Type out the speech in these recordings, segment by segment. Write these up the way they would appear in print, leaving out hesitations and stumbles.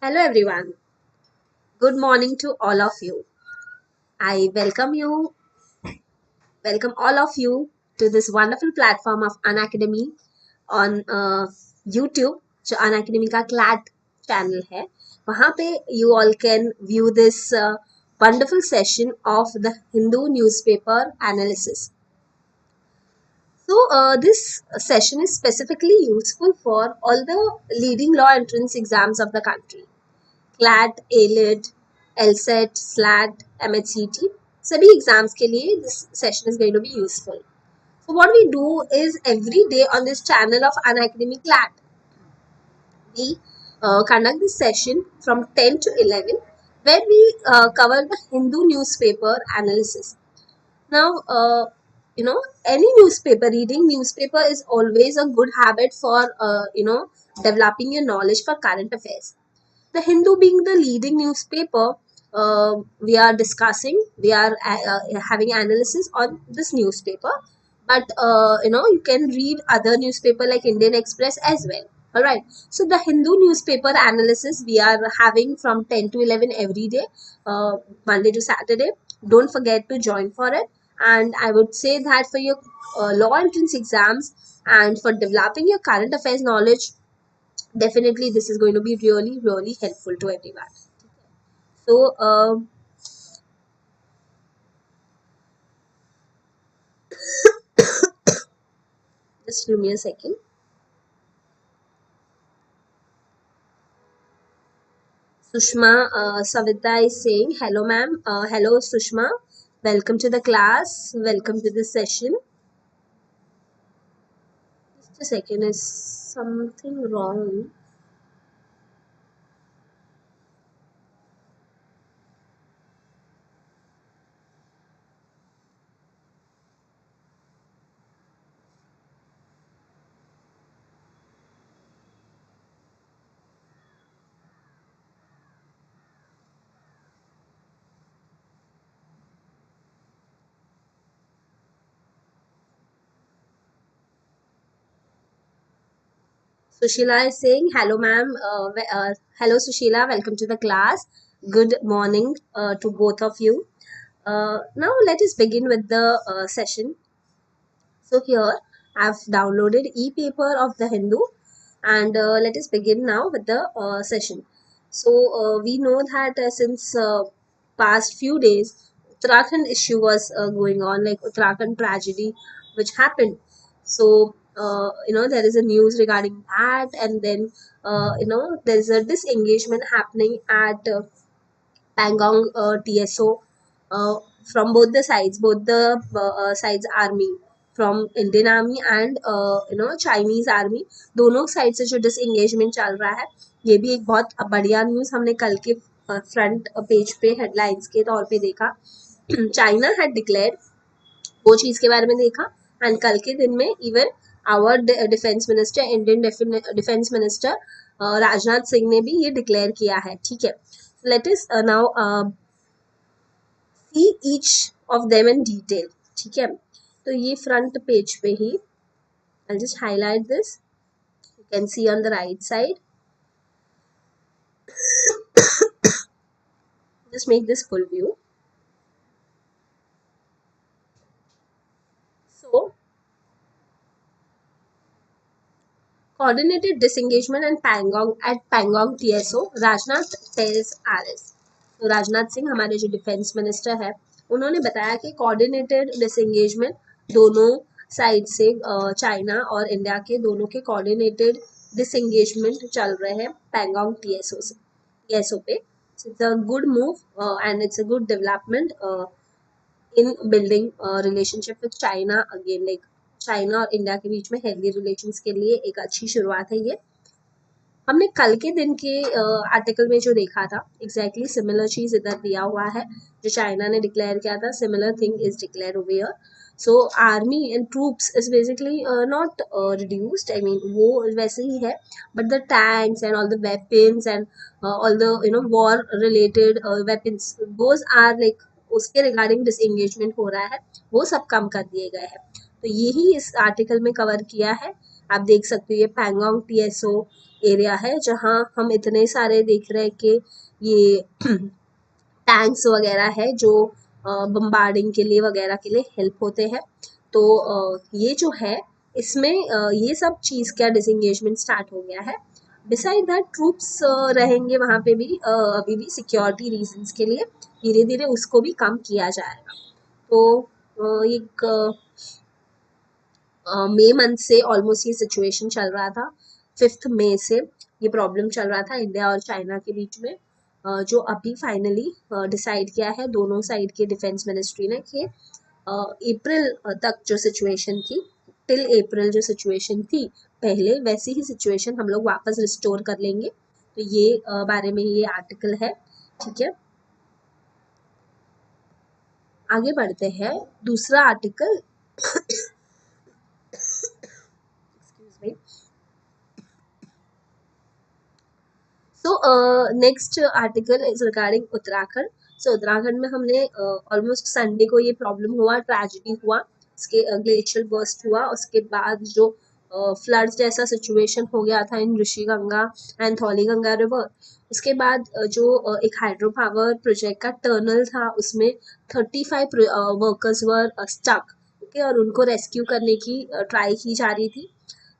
Hello everyone. Good morning to all of you. I welcome all of you to this wonderful platform of Unacademy on YouTube. जो Unacademy का CLAT channel है, वहाँ पे you all can view this wonderful session of the Hindu newspaper analysis. So this session is specifically useful for all the leading law entrance exams of the country. CLAT, AILET, LSAT, SLAT, MHCT, सभी exams के लिए this session is going to be useful. So what we do is every day on this channel of Unacademy CLAT, we conduct this session from 10 to 11 where we cover the Hindu newspaper analysis. Now, any newspaper, reading newspaper is always a good habit for, developing your knowledge for current affairs. The Hindu being the leading newspaper, we are having analysis on this newspaper, but you can read other newspaper like Indian Express as well. All right, so the Hindu newspaper analysis we are having from 10 to 11 every day, Monday to Saturday. Don't forget to join for it. And I would say that for your law entrance exams and for developing your current affairs knowledge, definitely this is going to be really helpful to everyone. So just give me a second. Sushma Savita is saying hello ma'am. Hello Sushma, welcome to the class, welcome to this session. Just a second, is something wrong? Sushila is saying hello ma'am. Hello Sushila, welcome to the class. Good morning to both of you. Now let us begin with the session. So here I've downloaded e-paper of the Hindu, and let us begin now with the session. So we know that since past few days, Uttarakhand issue was going on, like Uttarakhand tragedy which happened. So there is a news regarding that, and then there is a disengagement happening at Pangong TSO from both the sides, both the sides army, from Indian army and Chinese army, दोनों side से जो disengagement चल रहा है, ये भी एक बहुत बढ़िया न्यूज़ हमने कल के फ्रंट पेज पे हेडलाइंस के तौर पे देखा. चाइना हैड डिक्लेयर्ड, वो चीज़ के बारे में देखा. एंड कल के दिन में even our defence minister, Indian defence minister Rajnath Singh ने भी ये डिक्लेयर किया है. ठीक है, let us now see each of them in detail. ठीक है, तो ये फ्रंट पेज पे ही I'll just highlight this. You can see on the right side. Just make this full view. So coordinated disengagement and Pangong TSO, Rajnath tells RS. तो राजनाथ सिंह हमारे जो defence minister है, उन्होंने बताया कि कोऑर्डिनेटेड डिसएंगेजमेंट दोनों side से, चाइना और इंडिया के दोनों के कोऑर्डिनेटेड डिसएंगेजमेंट चल रहे हैं पैंगोंग टीएसओ पे. It's a good move and it's a good development in building relationship with China again. Like China और इंडिया के बीच में हेल्दी रिलेशंस के लिए एक अच्छी शुरुआत है ये. हमने कल के दिन के आर्टिकल में जो देखा था, एग्जैक्टली सिमिलर चीज इधर दिया हुआ है. जो चाइना ने डिक्लेयर किया था, similar thing is declare over here. So army and troops is basically not reduced, I mean वो वैसे ही है, but the tanks and all the weapons and all the war related weapons, those are like उसके regarding disengagement हो रहा है, वो सब कम कर दिए गए हैं. तो यही इस आर्टिकल में कवर किया है. आप देख सकते हो ये पैंगोंग TSO एरिया है, जहाँ हम इतने सारे देख रहे हैं कि ये टैंक्स वगैरह है जो बम्बार्डिंग के लिए वगैरह के लिए हेल्प होते हैं। तो ये जो है इसमें ये सब चीज़ का डिसंगेजमेंट स्टार्ट हो गया है। बिसाइड दैट ट्रूप्स रहेंगे वहाँ पे भी अभी भी सिक्योरिटी रीजंस के लिए, धीरे धीरे उसको भी कम किया जाएगा। तो एक मई मंथ से ऑलमोस्ट ये सिचुएशन चल रहा था, 5 मई से ये प्रॉब्लम चल रहा था इंडिया और चाइना के बीच में, जो अभी फाइनली डिसाइड किया है दोनों साइड के डिफेंस मिनिस्ट्री ने कि अप्रैल तक जो सिचुएशन थी, टिल अप्रैल जो सिचुएशन थी पहले, वैसी ही सिचुएशन हम लोग वापस रिस्टोर कर लेंगे। तो ये बारे में ये आर्टिकल है, ठीक है। आगे बढ़ते हैं, दूसरा article excuse me. So next article is regarding Uttarakhand. So Uttarakhand में हमने ऑलमोस्ट संडे को ये प्रॉब्लम हुआ, ट्रेजिडी हुआ, उसके ग्लेशियर बर्स्ट हुआ, उसके बाद जो फ्लड जैसा सिचुएशन हो गया था इन ऋषि गंगा एंड थौली गंगा रिवर। उसके बाद जो एक हाइड्रो पावर प्रोजेक्ट का टर्नल था उसमें 35 वर्कर्स वर स्टक, ओके, और उनको रेस्क्यू करने की ट्राई की जा रही थी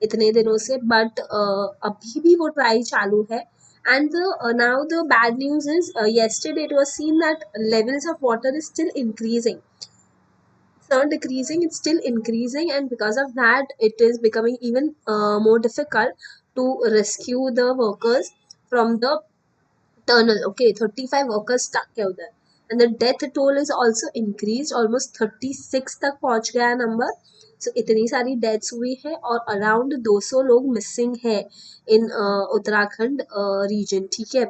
इतने दिनों से, बट अभी भी वो ट्राई चालू है। And now the bad news is yesterday it was seen that levels of water is still increasing. It's not decreasing, it's still increasing, and because of that it is becoming even more difficult to rescue the workers from the tunnel. Okay, 35 workers stuck है उधर, and the death toll is also increased, almost 36 तक पहुंच गया number. सो इतनी सारी deaths हुई है और अराउंड 200 लोग मिसिंग है इन उत्तराखंड रीजन, ठीक है,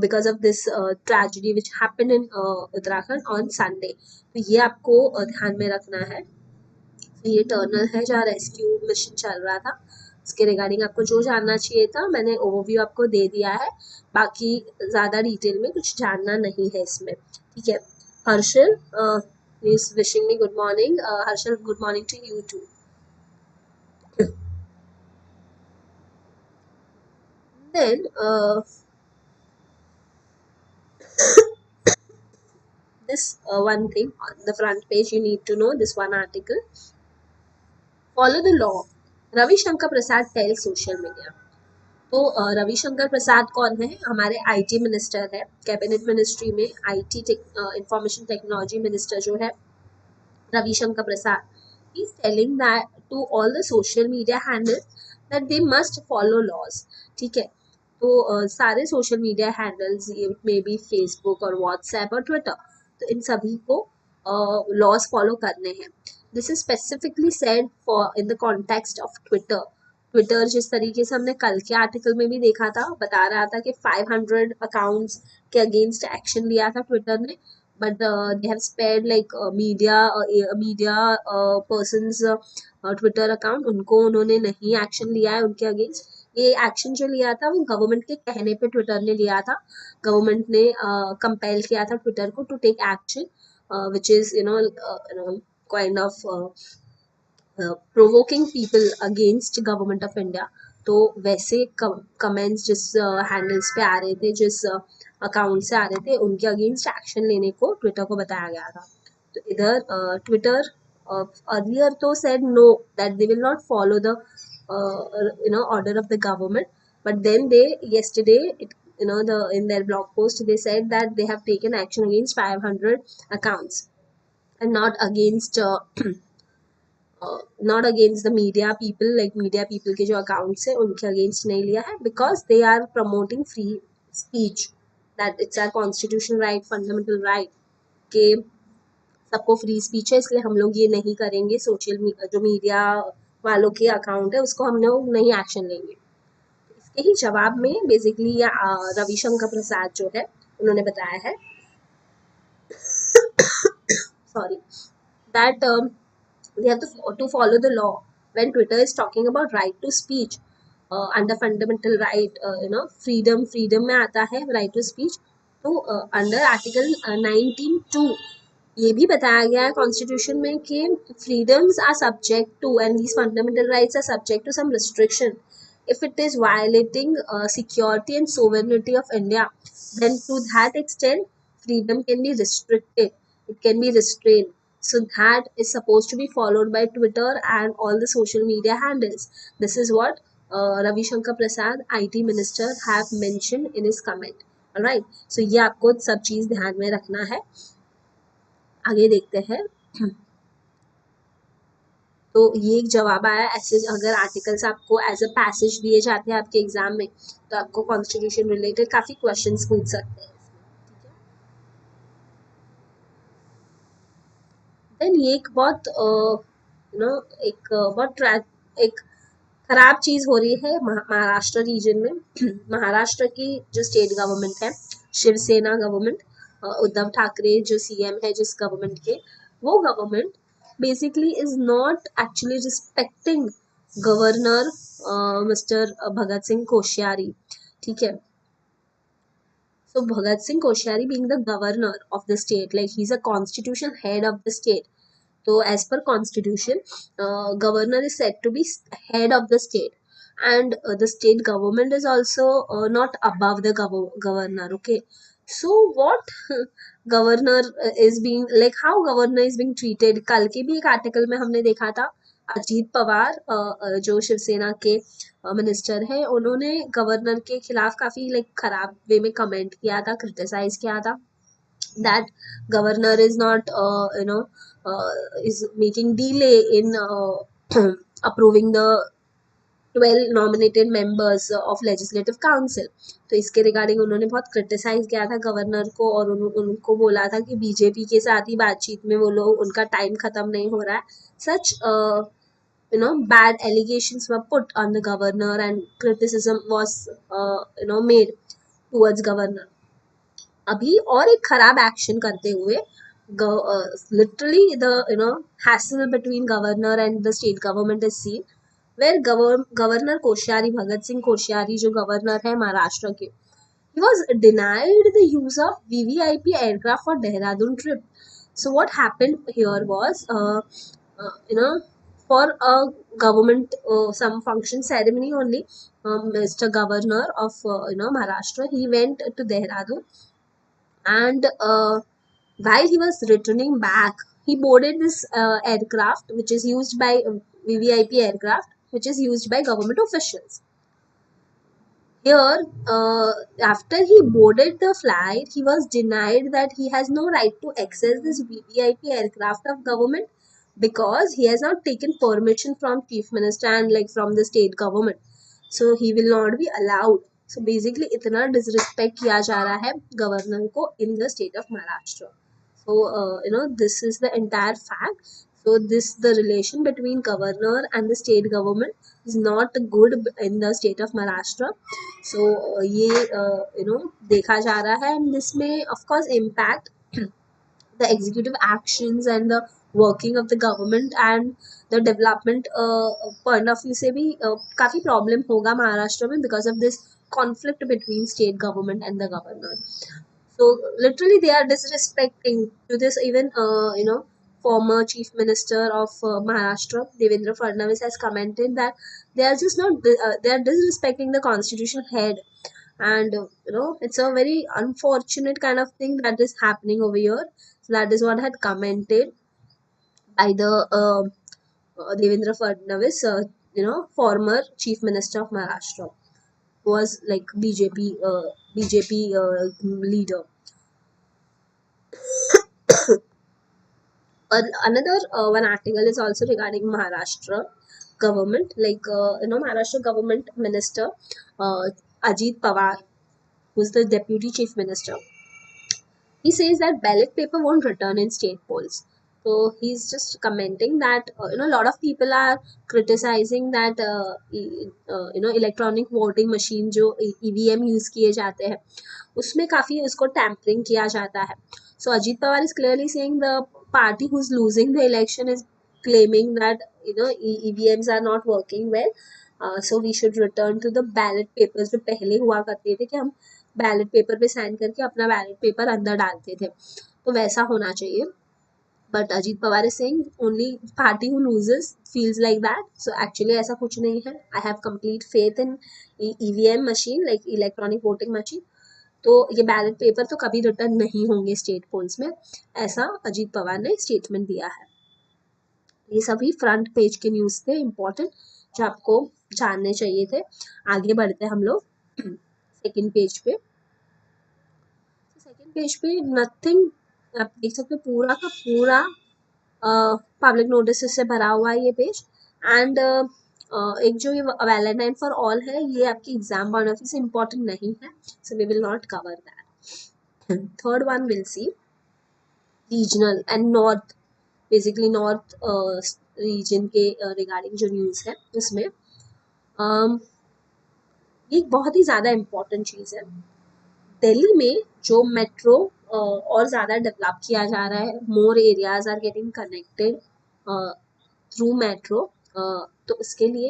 because of this tragedy which happened in Uttarakhand on Sunday. तो ये आपको ध्यान में रखना है। तो ये टर्नल है जहाँ रेस्क्यू मिशन चल रहा था, इसके रिगार्डिंग आपको जो जानना चाहिए था मैंने ओवरव्यू आपको दे दिया है, बाकी ज़्यादा डिटेल में कुछ जानना नहीं है इसमें, ठीक है। Harshal is wishing me good morning. Harshal, good morning to you too. Then this one thing on the front page you need to know, this one article. Follow the law. Ravi Shankar Prasad tells social media. तो रविशंकर प्रसाद कौन है? हमारे IT minister है, cabinet ministry में IT information technology minister जो है रविशंकर प्रसाद, he is telling that to all the social media handles that they must follow laws, ठीक है। तो सारे सोशल मीडिया हैंडल्स, ये मे बी फेसबुक और व्हाट्सएप और ट्विटर, तो इन सभी को लॉज फॉलो करने हैं। This is specifically said for in the context of Twitter. Twitter जिस तरीके से हमने कल के आर्टिकल में भी देखा था, बता रहा था कि 500 अकाउंट्स के अगेंस्ट एक्शन लिया था ट्विटर ने, but they have spared like media persons Twitter account, उनको उन्होंने नहीं एक्शन लिया है उनके अगेंस्ट। ये एक्शन जो लिया था वो गवर्नमेंट के कहने पे ट्विटर ने लिया था, गवर्नमेंट ने कंपेल किया था ट्विटर को to take action which is kind of provoking people against government of India. तो वैसे कमेंट्स जिस हैंडल्स पे आ रहे थे, जिस अकाउंट से आ रहे थे, उनके अगेंस्ट एक्शन लेने को ट्विटर को बताया गया था। तो इधर ट्विटर अर्लियर तो said know that they will not follow the order of the government, but then they yesterday in their blog post they said that they have taken action against 500 accounts and not against not against the media people, like media people के जो accounts है उनके against नहीं लिया है, because they are promoting free speech, that it's a constitutional right, fundamental right के सबको free speech है, इसलिए हम लोग ये नहीं करेंगे, सोशल जो मीडिया वालों के अकाउंट है उसको हम लोग नहीं एक्शन लेंगे। इसके ही जवाब में बेसिकली रविशंकर प्रसाद जो है उन्होंने बताया है sorry that they have to follow the law when Twitter is talking about right to speech under fundamental right, freedom में आता है right to speech। तो अंडर आर्टिकल 19(2) ये भी बताया गया है कॉन्स्टिट्यूशन में कि freedoms are subject to and these fundamental rights are subject to some restriction if it is violating security and sovereignty of India, then to that extent freedom can be restricted, it can be restrained. So that is supposed to be followed by Twitter and all the social media handles. This is what Ravi Shankar Prasad, IT minister, have mentioned in his comment. Alright, so ये आपको सब चीज ध्यान में रखना है. आगे देखते हैं. तो ये एक जवाब आया. ऐसे अगर आर्टिकल्स आपको एज अ पैसेज दिए जाते हैं आपके एग्जाम में, तो आपको कॉन्स्टिट्यूशन रिलेटेड काफी क्वेश्चंस पूछ सकते हैं. देन ये एक बहुत एक बहुत एक खराब चीज हो रही है महाराष्ट्र रीजन में. महाराष्ट्र की जो स्टेट गवर्नमेंट है, शिवसेना गवर्नमेंट, उद्धव ठाकरे जो सीएम है जिस गवर्नमेंट के, वो government basically is not actually respecting governor mister Bhagat Singh Koshyari. ठीक है. So Bhagat Singh Koshari being the governor of the state, like he's a constitution head of the state. So as per constitution, governor is said to be head of the state, and the state government is also not above the governor. Okay, so what governor is being, like how governor is being treated. कल के भी एक article में हमने देखा था अजीत पवार जो शिवसेना के मिनिस्टर है, उन्होंने गवर्नर के खिलाफ काफी लाइक खराब वे में कमेंट किया था, क्रिटिसाइज किया था. That governor is not is making delay in approving the 12 nominated members of legislative council. तो इसके रिगार्डिंग उन्होंने बहुत क्रिटिसाइज किया था गवर्नर को, और उनको बोला था कि बीजेपी के साथ ही बातचीत में वो लोग, उनका टाइम खत्म नहीं हो रहा है. सच bad allegations were put on the governor and criticism was made towards governor. अभी और एक खराब एक्शन करते हुए literally the hassle between governor and the state government is seen, where governor Koshari, Bhagat Singh Koshari जो governor है महाराष्ट्र के, he was denied the use of VVIP aircraft for Dehradun trip. So what happened here was for a government some function ceremony only, Mr. Governor of Maharashtra, he went to Dehradun, and while he was returning back, he boarded this aircraft which is used by VVIP aircraft, which is used by government officials. Here, after he boarded the flight, he was denied that he has no right to access this VVIP aircraft of government because he has not taken permission from chief minister and like from the state government. So he will not be allowed. So basically, इतना disrespect किया जा रहा है governor को in the state of Maharashtra. So this is the entire fact. So the relation between governor and the state government is not good in the state of Maharashtra. So ये देखा जा रहा है, and this may of course impact the executive actions and the working of the government and the development point of view से भी काफी problem होगा महाराष्ट्र में because of this conflict between state government and the governor. So literally they are disrespecting to this. Even former chief minister of Maharashtra, Devendra Fadnavis, has commented that they are just not they are disrespecting the constitutional head, and it's a very unfortunate kind of thing that is happening over here. So that is what had commented by the Devendra Fadnavis, former chief minister of Maharashtra, who was like BJP leader. Another one article is also regarding Maharashtra government, like Maharashtra government minister Ajit Pawar, who's the deputy chief minister. He says that ballot paper won't return in state polls. So he's just commenting that a lot of people are criticizing that electronic voting machine जो EVM use किए जाते हैं उसमें काफी उसको tampering किया जाता है. So Ajit Pawar is clearly saying the party who's losing the election is claiming that EVMs are not working well. So we should return to the ballot papers जो पहले हुआ करते थे कि हम बैलेट पेपर पे साइन करके अपना बैलेट पेपर अंदर डालते थे, तो वैसा होना चाहिए. But Ajit Pawar is saying only party who loses feels like that. So actually ऐसा कुछ नहीं है. I have complete faith in EVM machine, like electronic voting machine. तो ये बैलेट पेपर तो कभी रिटर्न नहीं होंगे स्टेट पोल्स में, ऐसा अजीत पवार ने स्टेटमेंट दिया है. ये सभी फ्रंट पेज के न्यूज थे इम्पोर्टेंट, जो आपको जानने चाहिए थे. आगे बढ़ते हैं हम लोग सेकंड पेज पे. सेकंड पेज पे नथिंग, आप देख सकते हो पूरा का पूरा पब्लिक नोटिस से भरा हुआ है ये पेज. एंड एक जो ये वैलेंटाइन फॉर ऑल है, ये आपकी एग्जाम पॉइंट ऑफ व्यू से इम्पोर्टेंट नहीं है, so we will not cover that. Third one will see regional and north, basically north region के रिगार्डिंग जो न्यूज़ है उसमें ये एक बहुत ही ज़्यादा इम्पोर्टेंट चीज़ है. दिल्ली में जो मेट्रो और ज़्यादा डेवलप किया जा रहा है, more areas are getting connected through metro. तो इसके लिए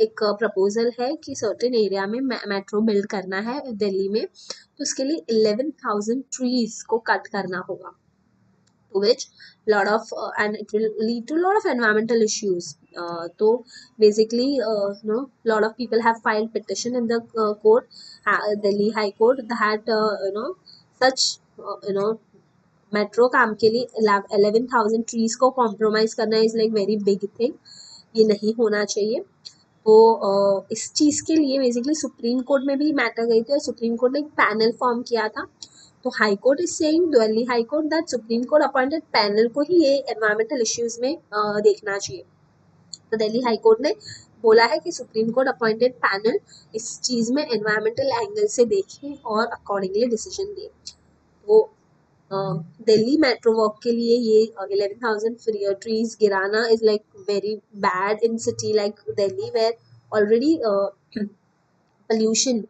एक प्रपोजल है कि सर्टेन एरिया में मेट्रो बिल्ड करना है दिल्ली में, तो इसके लिए 11,000 ट्रीज को कट करना होगा, to which lot of and it will lead to a lot of environmental issues. So basically lot of people have filed petition in the court, Delhi High Court, that such metro काम के लिए 11,000 trees को compromise करना is like very big thing. ये नहीं होना चाहिए. तो इस चीज़ के लिए बेसिकली सुप्रीम कोर्ट में भी मैटर गई थी, और सुप्रीम कोर्ट ने एक पैनल फॉर्म किया था. तो high court is saying, Delhi high court, that supreme court appointed panel को ही ये एनवायरमेंटल इश्यूज में देखना चाहिए. तो दिल्ली हाई कोर्ट ने बोला है कि सुप्रीम कोर्ट अपॉइंटेड पैनल इस चीज़ में एनवायरमेंटल एंगल से देखें और अकॉर्डिंगली डिसीजन दे. तो दिल्ली मेट्रो वर्क के लिए ये 11,000 ट्रीज गिराना is like very bad in city like Delhi, where already pollution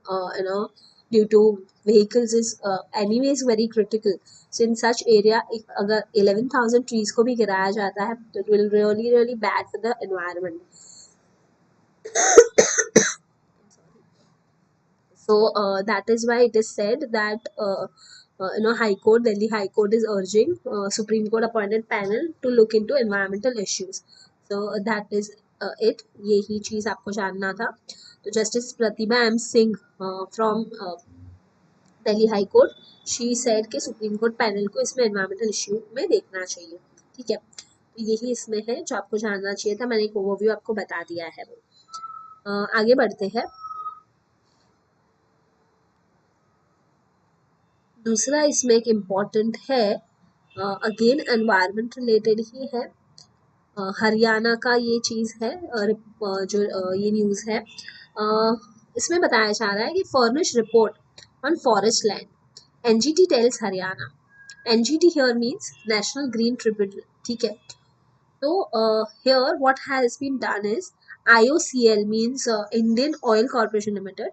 due to vehicles is anyways very critical. So in such area, if अगर 11,000 trees को भी गिराया जाता है, तो it will really bad for the environment. So that is why it is said that High Court, Delhi High Court is urging Supreme Court appointed panel to look into environmental issues. So that is it. यही चीज़ आपको जानना था. तो justice Pratibha M Singh from Delhi high court, she said के supreme court panel को इसमें environmental issue में देखना चाहिए. ठीक है, तो यही इसमें है जो आपको जानना चाहिए था. मैंने एक ओवरव्यू आपको बता दिया है. आगे बढ़ते हैं. दूसरा इसमें एक इम्पॉर्टेंट है, अगेन एनवायरमेंट रिलेटेड ही है. हरियाणा का ये चीज़ है, जो ये न्यूज़ है, इसमें बताया जा रहा है कि furnish report on forest land, NGT tells Haryana. NGT here means national green tribunal. ठीक है, तो here what has been done is IOCL means Indian oil corporation limited,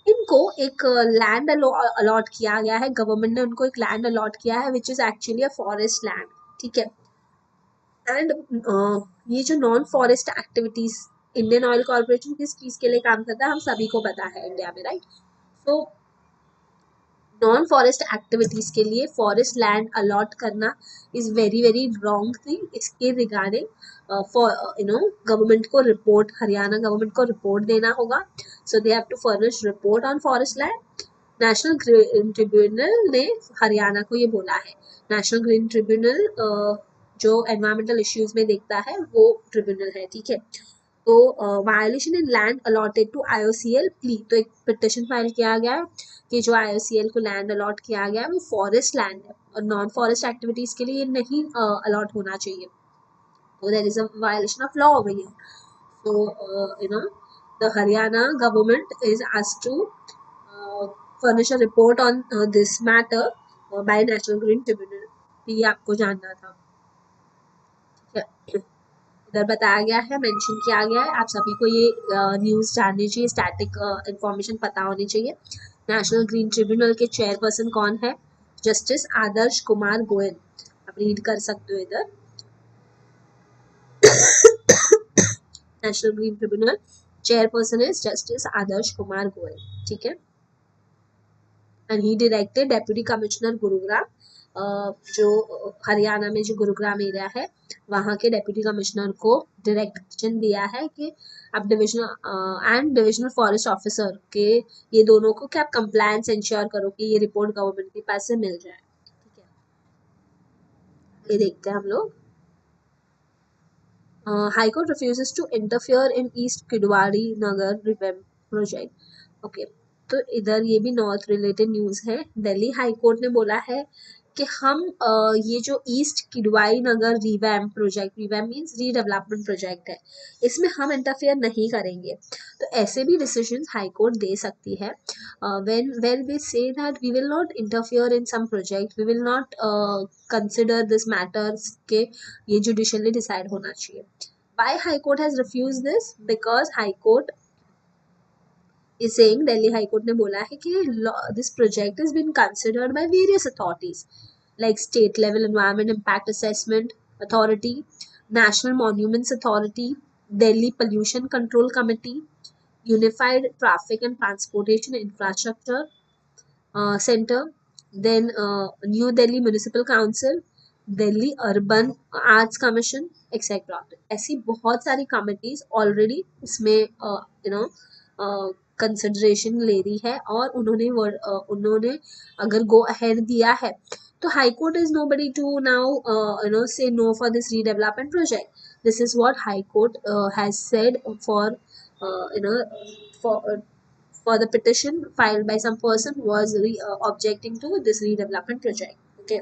इनको एक लैंड अलॉट किया गया है. गवर्नमेंट ने उनको एक लैंड अलॉट किया है which is actually a forest land. ठीक है, एंड ये जो non forest activities, Indian oil corporation किस चीज़ के लिए काम करता है हम सभी को पता है इंडिया में, right. So non forest activities के लिए फॉरेस्ट लैंड अलॉट करना इज वेरी रॉन्ग थिंग. इसके रिगार्डिंग गवर्नमेंट को रिपोर्ट, हरियाणा गवर्नमेंट को रिपोर्ट देना होगा. So they have to furnish report on forest land. National green tribunal ने हरियाणा को ये बोला है. नेशनल ग्रीन ट्रिब्यूनल जो एनवायरमेंटल इश्यूज में देखता है वो ट्रिब्यूनल है. ठीक है, तो violation in land allotted to IOCL plea, तो एक पिटिशन फाइल किया गया है कि जो IOCL को लैंड अलॉट किया गया है वो फॉरेस्ट लैंड है और नॉन फॉरेस्ट एक्टिविटीज के लिए नहीं अलॉट होना चाहिए. तो there is a violation of law over here. So the Haryana government is asked to furnish a report on this matter by National Green Tribunal. ये आपको जानना था. ठीक है, इधर बताया गया है, मेंशन किया गया है. आप सभी को ये न्यूज़ जाननी चाहिए, स्टैटिक इंफॉर्मेशन पता होनी चाहिए. नेशनल ग्रीन ट्रिब्यूनल के चेयरपर्सन कौन है? जस्टिस आदर्श कुमार गोयल. आप रीड कर सकते हो इधर. National green tribunal chairperson is justice Adarsh Kumar Goyal. ठीक है, and he directed Deputy Commissioner Gurugram जो हरियाणा में जो गुरुग्राम एरिया है वहाँ के डेप्यूटी कमिश्नर को डायरेक्शन दिया है कि आप डिविजनल फॉरेस्ट ऑफिसर के ये दोनों को कि आप कंप्लायंस इंश्योर करो कि ये रिपोर्ट गवर्नमेंट के पास से मिल जाए। ठीक है, ये देखते हैं हम लोग। High Court refuses to interfere in East Kidwari Nagar revamp project. Okay, तो इधर ये भी नॉर्थ रिलेटेड न्यूज है। दिल्ली हाई कोर्ट ने बोला है कि हम ये जो east Kidwai Nagar revamp project, revamp means redevelopment project है, इसमें हम इंटरफेयर नहीं करेंगे। तो ऐसे भी डिसीजन हाई कोर्ट दे सकती है when they say that we will not interfere in some project, we will not consider this matters के ये जुडिशियली डिसाइड होना चाहिए। Why High Court has refused this? Because High Court is saying, Delhi High Court ने बोला है कि this project has been considered by various authorities like state level environment impact assessment authority, National Monuments Authority, Delhi Pollution Control Committee, Unified Traffic and Transportation Infrastructure Center, then New Delhi Municipal Council, Delhi urban arts commission etcetera. ऐसी बहुत सारी committees already इसमें consideration ले रही है और उन्होंने अगर गो अहेड दिया है तो high court is nobody to now say no for this redevelopment project. This is what high court has said for for the petition filed by some person who was objecting to this redevelopment project. Okay.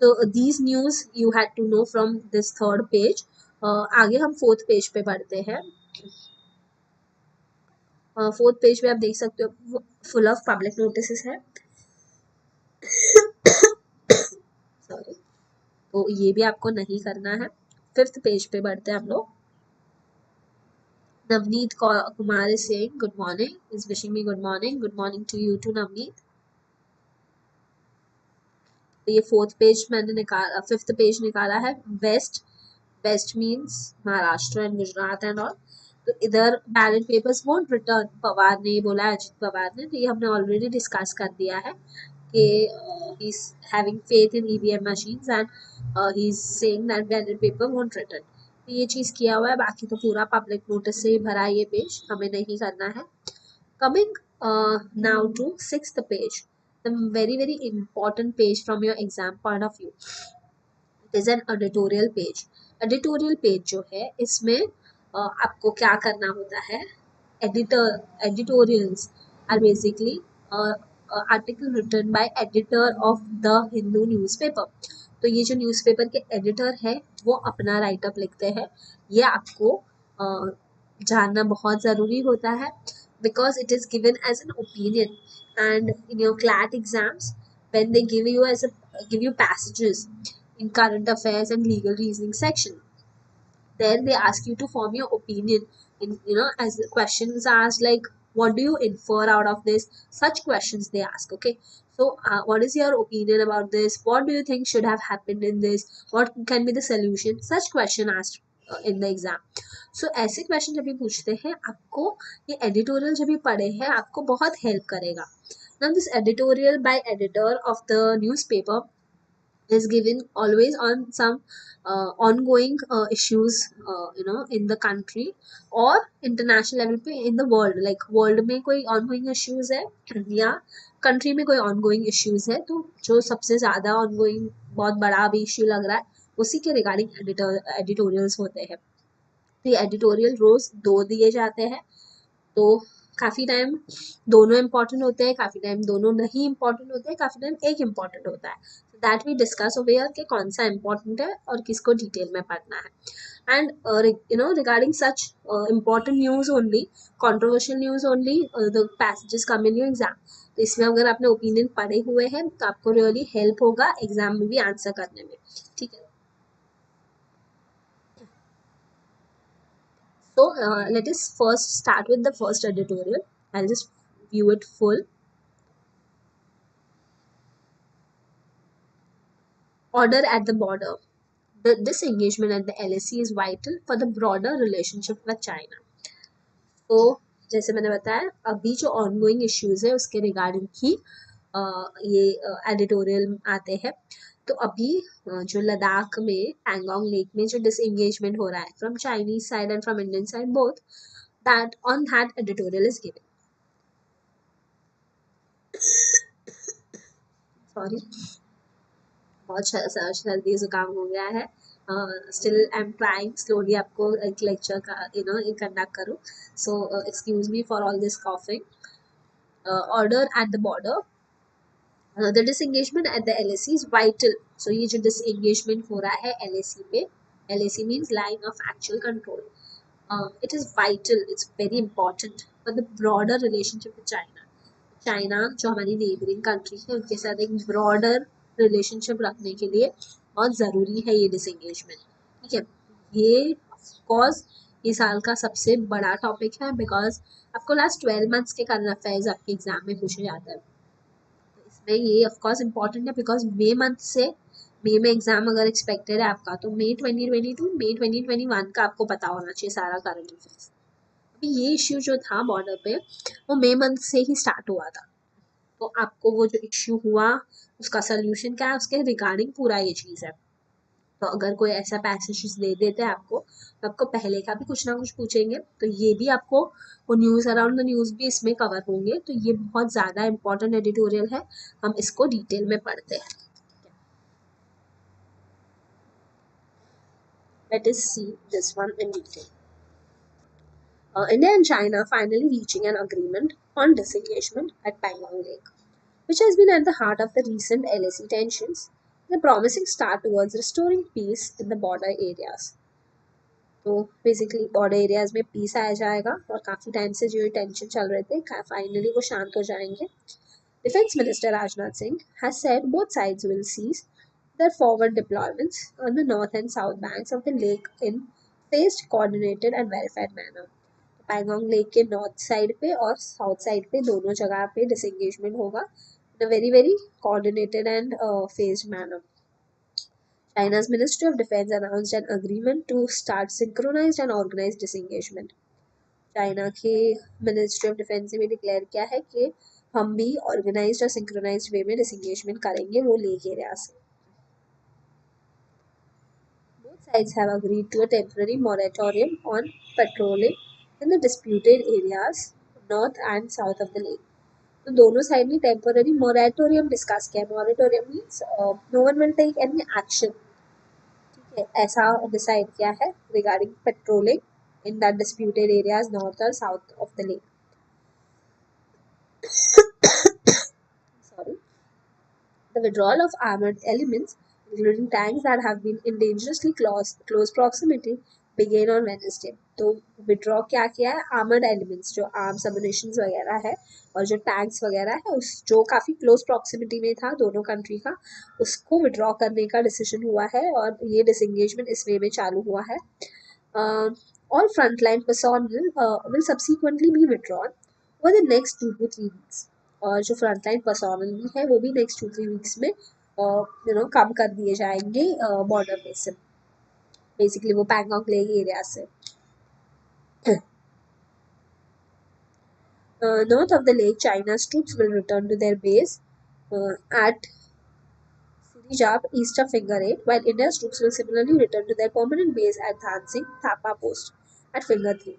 So these news you had to know from this third page. आगे हम fourth page पे बढ़ते हैं। Fourth page पे आप देख सकते हो फुल ऑफ पब्लिक नोटिस है। सॉरी, तो ये भी आपको नहीं करना है। फिफ्थ पेज पे बढ़ते हैं हम लोग। Navneet Kumar is saying good morning, is wishing me good morning to you too Navneet। तो ये फोर्थ पेज मैंने निकाला, फिफ्थ पेज निकाला है। West means Maharashtra and Gujarat and all. तो इधर ballot papers won't return, Pawar ने बोला है, अजित पवार ने। तो ये हमने ऑलरेडी डिस्कस कर दिया है कि he is having faith in EVM machines and he is saying that ballot paper won't return. तो ये चीज़ किया हुआ है। बाकी तो पूरा पब्लिक नोटिस से ही भरा ये पेज, हमें नहीं करना है। Coming now to sixth page, the very important page from your exam point of view. It is an editorial page. Editorial page जो है इसमें आपको क्या करना होता है, editorials are basically article written by editor of the Hindu newspaper। तो ये जो न्यूज़पेपर के एडिटर है वो अपना राइटअप लिखते हैं। ये आपको जानना बहुत ज़रूरी होता है because it is given as an opinion, and in your CLAT exams when they give you passages in current affairs and legal reasoning section, then they ask you to form your opinion in, as the questions asked like what do you infer out of this, such questions they ask। Okay, so what is your opinion about this, what do you think should have happened in this, what can be the solution, such question asked in the exam। सो ऐसे question जब भी पूछते हैं आपको, ये editorial जब भी पढ़े हैं आपको बहुत हेल्प करेगा। Now this editorial by editor of the newspaper is given always on some ongoing issues in the country or international level पे in the world, like world में कोई ongoing issues है या country में कोई ongoing issues है, तो जो सबसे ज़्यादा ongoing बहुत बड़ा भी issue लग रहा है उसी के रिगार्डिंग एडिटोरियल्स होते हैं। तो ये एडिटोरियल रोज 2 दिए जाते हैं। तो काफ़ी टाइम दोनों इम्पॉर्टेंट होते हैं, काफ़ी टाइम दोनों नहीं इम्पॉर्टेंट होते हैं, काफ़ी टाइम एक इम्पॉर्टेंट होता है। That we discuss over here कि कौन सा इम्पॉर्टेंट है और किसको डिटेल में पढ़ना है। And regarding such important news only, controversial news only, the passages come in your exam. तो इसमें अगर आपने ओपिनियन पढ़े हुए हैं तो आपको रियली हेल्प होगा एग्जाम में भी आंसर करने में। ठीक है, so let us first start with the first editorial. I'll just view it full. Order at the border. The disengagement at the LAC is vital for the broader relationship with China. So जैसे मैंने बताया अभी जो ongoing issues है उसके regarding ही ये editorial आते हैं। तो अभी जो लद्दाख में पैंगोंग लेक में जो डिसएंगेजमेंट हो रहा है from Chinese side and from Indian side both, that on that editorial is given. Sorry, बहुत सर्दी जुकाम हो गया है। Still I am trying slowly आपको एक लेक्चर का कंडक्ट करूँ, so excuse me for all this coughing. Order at the border, the disengagement at the LAC is vital. सो ये जो डिसएंगेजमेंट हो रहा है एलएसी पे, LAC means line of actual control, it is vital, it's very important for the broader relationship with China. China जो हमारी नेबरिंग कंट्री है उनके साथ एक ब्रॉडर रिलेशनशिप रखने के लिए बहुत ज़रूरी है ये डिसएंगेजमेंट। ठीक है, ये ऑफकोर्स ये साल का सबसे बड़ा टॉपिक है, बिकॉज आपको लास्ट 12 मंथ्स के करंट अफेयर्स आपके एग्जाम में पूछे जाते हैं। तो इसमें ये ऑफकोर्स इम्पॉर्टेंट है, बिकॉज मे मंथ से, मई में एग्जाम अगर एक्सपेक्टेड है आपका, तो मई 2022 मई 2021 का आपको पता होना चाहिए सारा करंट अफेयर्स। अभी ये इश्यू जो था बॉर्डर पे वो मई मंथ से ही स्टार्ट हुआ था, तो आपको वो जो इश्यू हुआ उसका सोल्यूशन क्या है उसके रिगार्डिंग पूरा ये चीज़ है। तो अगर कोई ऐसा पैसेज दे देते हैं आपको, तो आपको पहले का भी कुछ ना कुछ पूछेंगे, तो ये भी आपको वो न्यूज़ अराउंड द न्यूज़ भी इसमें कवर होंगे। तो ये बहुत ज़्यादा इंपॉर्टेंट एडिटोरियल है, हम इसको डिटेल में पढ़ते हैं। Let us see this one in detail. India and China finally reaching an agreement on disengagement at Pangong Lake, which has been at the heart of the recent LAC tensions, the promising start towards restoring peace in the border areas. तो basically border areas में piece आ जाएगा और काफ़ी time से जो tension चल रहे थे फाइनली वो शांत हो जाएंगे। Defense Minister Rajnath Singh has said both sides will cease their forward deployments on the north and south banks of the lake in phased, coordinated and verified manner. Pangong lake के north side पे और south side पे दोनों जगह पे disengagement होगा in a very very coordinated and phased manner. China's Ministry of Defense announced an agreement to start synchronized and organized disengagement. China के ministry of defence ने भी डिक्लेयर किया है कि हम भी ऑर्गेनाइज्ड और सिंक्रोनाइज्ड वे में डिसएंगेजमेंट करेंगे वो लेक एरिया से। Both sides have agreed to a temporary moratorium on patrolling in the disputed areas north and south of the lake. तो दोनों साइड ने टेम्पररी मोरेटोरियम डिस्कस किया। Moratorium means no one will take any action, ठीक है, ऐसा decide किया है regarding patrolling in that disputed areas north और south of the lake. Sorry. The withdrawal of armored elements, including tanks that have been in dangerously close proximity, began on Wednesday. तो withdraw क्या किया है, armoured elements जो arms अम्युनिशंस वगैरह है और जो टैंक्स वगैरह है उस जो काफ़ी क्लोज प्रॉक्सिमिटी में था दोनों कंट्री का, उसको विड्रॉ करने का डिसीजन हुआ है और ये डिसएंगेजमेंट इस वे में चालू हुआ है। All frontline personnel will subsequently be withdrawn over the next 2 to 3 weeks. और जो फ्रंटलाइन पर्सोनल भी है वो भी नेक्स्ट 2-3 वीक्स में कम कर दिए जाएंगे बॉर्डर पे से, बेसिकली वो पैंगोंग लेक एरिया से। North of the lake, China's troops will return to their base at Sirijap, east of Finger 8, while India's troops will similarly return to their permanent base at Dhansing, Thapa Post at Finger 3.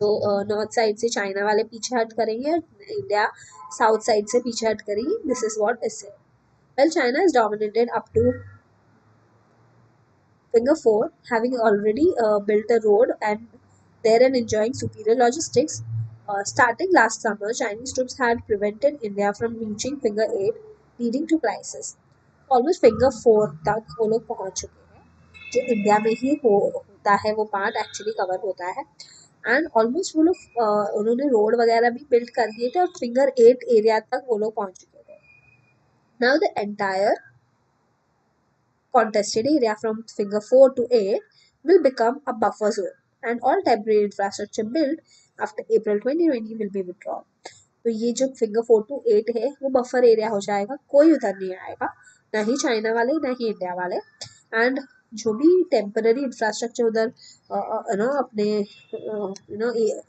तो north side से China वाले पीछे हट करेंगे, India south side से पीछे हट करेगी। This is what is said. Well, China is dominated up to Finger 4, having already built a road and there and enjoying superior logistics. Starting last summer, Chinese troops had prevented India from reaching Finger 8, leading to crisis. Almost Finger 4 तक वो लोग पहुंच चुके हैं, जो India में ही होता है वो पार्ट एक्चुअली कवर होता है, एंड ऑलमोस्ट वो लोग उन्होंने रोड वगैरह भी बिल्ड कर दिए थे और Finger 8 एरिया तक वो लोग पहुंच चुके थे। Now the entire contested area from Finger 4 to 8 will become a buffer zone, and all temporary infrastructure built after April 2020 will be withdrawn. तो ये जो Finger 4 to 8 है वो बफर एरिया हो जाएगा, कोई उधर नहीं आएगा, ना ही चाइना वाले ना ही इंडिया वाले, एंड जो भी टेम्पररी इंफ्रास्ट्रक्चर उधर अपने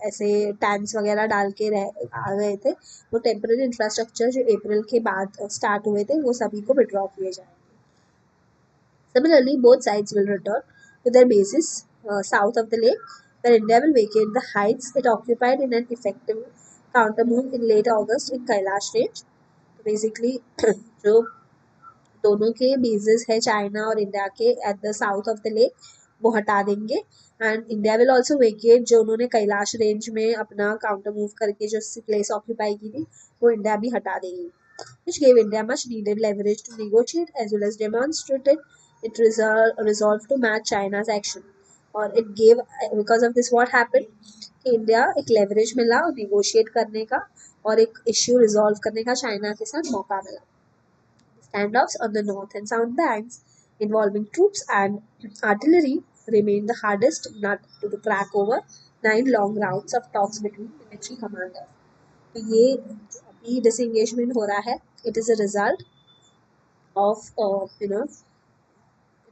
ऐसे टैंक्स वगैरह डाल के आ गए थे, वो टेम्पररी इंफ्रास्ट्रक्चर जो अप्रैल के बाद स्टार्ट हुए थे वो सभी को विड्रॉ किए जाएंगे. Similarly, both sides will return to their bases south of the lake, where India will vacate the heights it occupied in an effective countermove in late August in Kailash Range. Basically, जो दोनों के basis है China और India के at the south of the lake, वो हटा देंगे. And India will also vacate जो उन्होंने कैलाश रेंज में अपना काउंटर मूव करके जो प्लेस ऑक्यूपाई की थी, वो इंडिया भी हटा देगी. Which gave India much needed leverage to negotiate as well as demonstrated it resolved to match China's action. और it gave, because of this what happened कि इंडिया एक लेवरेज मिला नेगोशिएट करने का और एक इश्यू रिजॉल्व करने का चाइना के साथ मौका मिला. Standoffs on the north and south banks involving troops and artillery remained the hardest nut to crack over 9 long rounds of talks between military commanders. तो ये जो अभी disengagement हो रहा है, it is a result of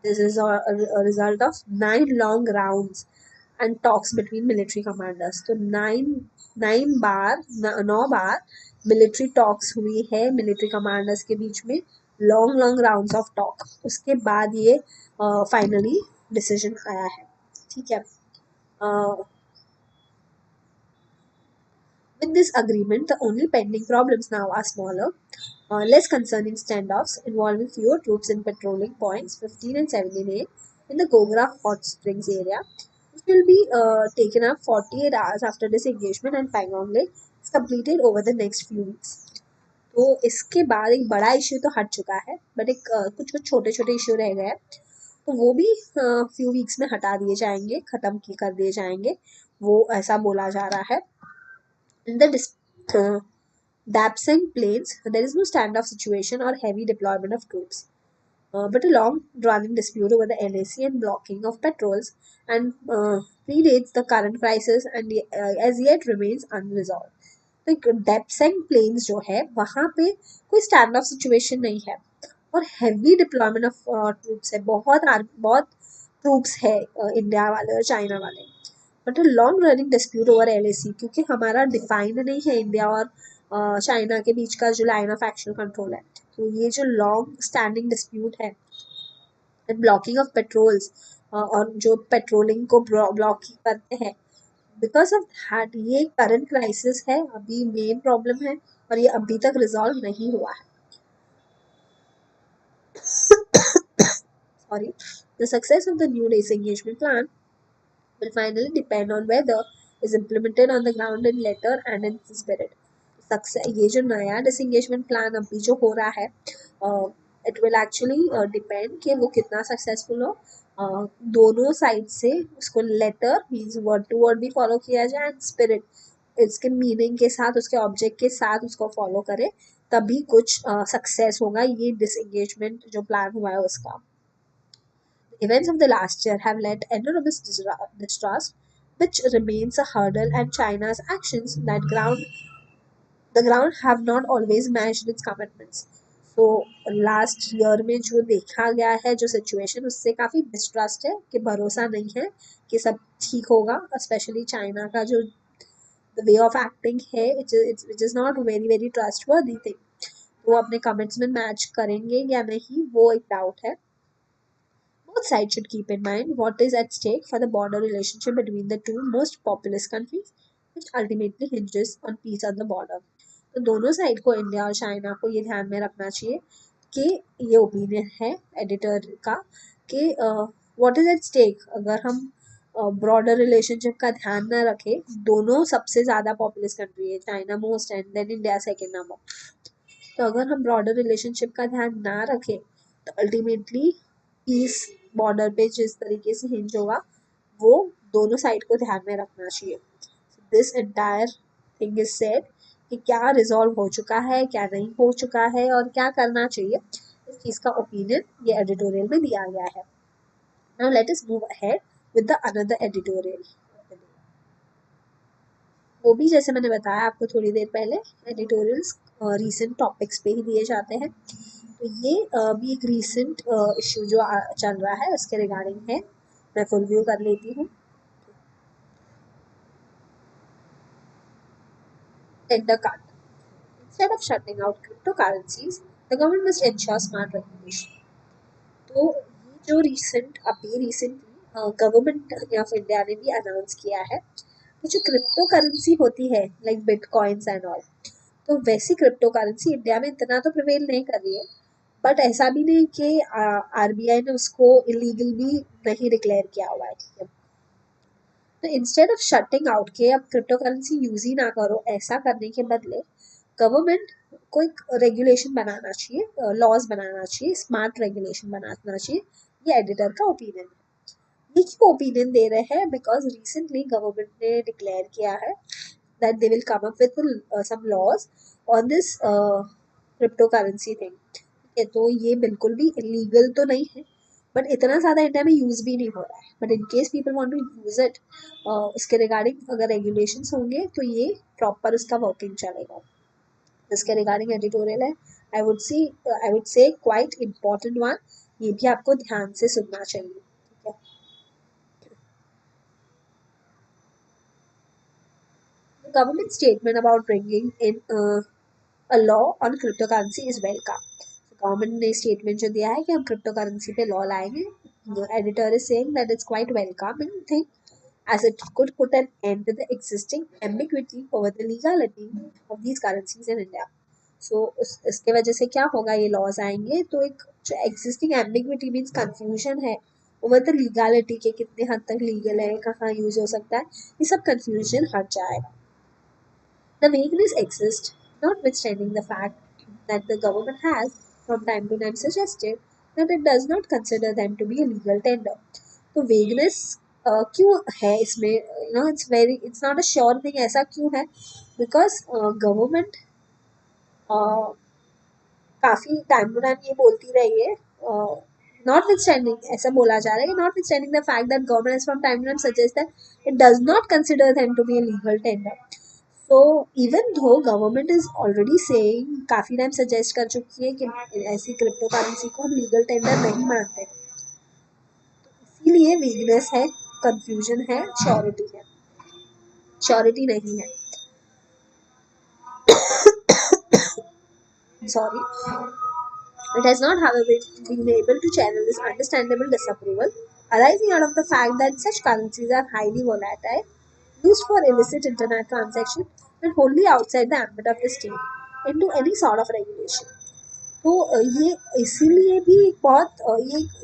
this is a result of 9 long rounds and talks between military commanders. तो 9 बार military talks हुई है military commanders के बीच में, long rounds of talk. उसके बाद ये finally decision आया है. ठीक है. With this agreement, the only pending problems now are smaller, less concerning standoffs involving fewer troops in patrolling points 15 and 17A in the Gogra Hot Springs area, which will be taken up 48 hours after this engagement and Pangong Lake is completed over the next few weeks. तो इसके बाद एक बड़ा issue तो हट चुका है, but एक कुछ कुछ छोटे छोटे इश्यू रह गए हैं, तो वो भी फ्यू वीक्स में हटा दिए जाएंगे, खत्म कर दिए जाएंगे, वो ऐसा बोला जा रहा है. In the Dapsang Plains, there is no standoff situation or heavy deployment of troops, but a long-running dispute over the LAC and blocking of patrols and predates the current crisis and as yet remains unresolved. तो डेप्सेंग planes जो है वहाँ पे कोई stand of situation नहीं है और heavy deployment of troops है, बहुत ट्रूप्स है इंडिया वाले और चाइना वाले, but long running dispute over LAC, क्योंकि हमारा डिफाइंड नहीं है इंडिया और चाइना के बीच का जो लाइन ऑफ एक्शन कंट्रोल है. तो ये जो लॉन्ग स्टैंडिंग डिस्प्यूट है, ब्लॉकिंग ऑफ पेट्रोल्स और जो पेट्रोलिंग को ब्लॉक करते हैं, बिकॉज ऑफ दैट ये करंट क्राइसिस है, अभी मेन प्रॉब्लम है और ये अभी तक रिजॉल्व नहीं हुआ है. Sorry. The success of the new disengagement plan will finally depend on whether is implemented on the ground in letter and in spirit. ये जो नया डिसंगेजमेंट प्लान अभी जो हो रहा है, इट विल एक्चुअली डिपेंड कि वो कितना सक्सेसफुल हो. दोनों साइड से उसको letter means word to word भी फॉलो किया जाए एंड स्पिरिट इसके मीनिंग के साथ उसके ऑब्जेक्ट के साथ उसको फॉलो करे, तभी कुछ सक्सेस होगा ये डिसंगेजमेंट जो प्लान हुआ है उसका. Events of the last year have led enormous distrust, which remains a hurdle, and China's actions the ground have not always matched its commitments. So last year में जो देखा गया है जो सिचुएशन, उससे काफ़ी डिस्ट्रस्ट है कि भरोसा नहीं है कि सब ठीक होगा, स्पेशली चाइना का जो the way of acting है, which is not very trustworthy thing. वो अपने कमेंट्स में मैच करेंगे या नहीं, वो एक डाउट है. Both sides should keep in mind what is at stake for the border relationship between the two most populous countries, which ultimately hinges on peace on the border. तो दोनों side को, India और China को, ये ध्यान में रखना चाहिए कि ये ओपिनियन है एडिटर का कि व्हाट इज एट स्टेक. अगर हम ब्रॉडर रिलेशनशिप का ध्यान ना रखें, दोनों सबसे ज़्यादा पॉपुलस कंट्री है, China most and then India second number. तो अगर हम ब्रॉडर रिलेशनशिप का ध्यान ना रखें तो अल्टीमेटली पीस बॉर्डर पे जिस तरीके से हिंज होगा, वो दोनों साइड को ध्यान में रखना चाहिए. This entire thing is said कि क्या रिजॉल्व हो चुका है, क्या नहीं हो चुका है और क्या करना चाहिए, इस चीज़ का ओपिनियन ये एडिटोरियल में दिया गया है. Now let us move ahead with the another editorial. वो भी जैसे मैंने बताया आपको थोड़ी देर पहले, एडिटोरियल्स रीसेंट टॉपिक्स पे ही दिए जाते हैं. तो ये भी एक रीसेंट इश्यू जो चल रहा है उसके रिगार्डिंग है। मैं फुल व्यू कर लेती हूँ। Tender card, instead of shutting out cryptocurrencies, the government must ensure smart regulation. तो ये जो रिसेंटली गवर्नमेंट ऑफ इंडिया ने भी अनाउंस किया है कि जो क्रिप्टो करेंसी होती है लाइक बिटकॉइंस एंड ऑल, तो वैसी क्रिप्टो करेंसी इंडिया में इतना तो प्रिवेल नहीं कर रही है, बट ऐसा भी नहीं कि आरबीआई ने उसको इलीगल भी नहीं डिक्लेयर किया हुआ है, ठीक है। तो इंस्टेड ऑफ शटिंग आउट के अब क्रिप्टो करेंसी यूज ही ना करो, ऐसा करने के बदले गवर्नमेंट को एक रेगुलेशन बनाना चाहिए, लॉज बनाना चाहिए, स्मार्ट रेगुलेशन बनाना चाहिए। ये एडिटर का ओपिनियन है। ये क्यों ओपिनियन दे रहे हैं? बिकॉज रिसेंटली गवर्नमेंट ने डिक्लेयर किया है that they will come up with some laws on this crypto currency thing, ठीक है। तो ये बिल्कुल भी इलीगल तो नहीं है, बट इतना ज़्यादा इंडिया में यूज़ भी नहीं हो रहा है। But in case people want to use it, उसके रिगार्डिंग अगर रेगुलेशंस होंगे तो ये प्रॉपर उसका वर्किंग चलेगा। इसके रिगार्डिंग एडिटोरियल है, I would say quite important one. ये भी आपको ध्यान से सुनना चाहिए, ठीक है। The government statement about bringing in a law on cryptocurrency is welcome. Government ने स्टेटमेंट जो दिया है कि हम क्रिप्टो करेंसी पे लॉ लाएंगे, editor is saying that it's quite welcoming thing as it could put an end to the existing ambiguity over the legality of these currencies in India. So इसके वजह से क्या होगा, ये लॉज आएंगे तो एक जो एग्जिस्टिंग एम्बिग्विटी मीन्स कंफ्यूजन है ओवर द लीगलिटी के कितने हद तक लीगल है, कहाँ यूज हो सकता है, ये सब कंफ्यूजन हट जाएगा। The vagueness exists, notwithstanding the fact that the government has, from time to time, suggested that it does not consider them to be a legal tender. तो वेगनेस क्यों है इसमें? It's not a sure thing. ऐसा क्यों है? Because government काफी time to time ये बोलती रही है, नॉट विथ स्टैंडिंग, ऐसा बोला जा रहा है कि notwithstanding the fact that government from time to time suggest that it does not consider them to be a legal tender. तो even though government is already saying, काफी time suggest कर चुकी है कि ऐसी crypto currency को हम legal tender नहीं मानते, इसीलिए वीकनेस है, कंफ्यूजन है, श्योरिटी है, श्योरिटी नहीं है। Sorry, it has not, however, been able to channel this understandable disapproval arising out of the fact that such currencies are highly volatile, used for illicit internet transactions, and wholly outside the ambit of the state into any sort of regulation. तो ये इसीलिए भी बहुत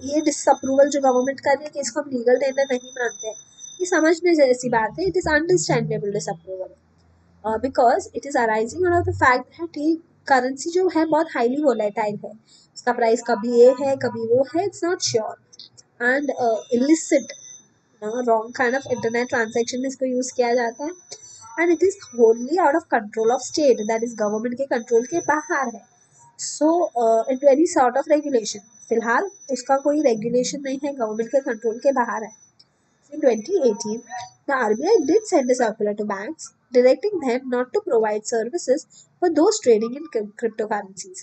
ये disapproval जो government कर रही है कि इसको हम लीगल टेंडर नहीं मानते हैं, ये समझने जैसी बात है। It is understandable disapproval because it is arising out of the fact that ये करेंसी जो है बहुत हाईली वोलेटाइल है, उसका प्राइस कभी ये है कभी वो है, it's not sure and illicit wrong kind of internet transaction में इसको यूज़ किया जाता है and it is Holi out of control of state, that is government के कंट्रोल के बाहर है। So it very sort of regulation, फिलहाल उसका कोई रेगुलेशन नहीं है, गवर्नमेंट के कंट्रोल के बाहर है। In 2018, the RBI did send a circular to banks directing them not to provide services for those trading in cryptocurrencies.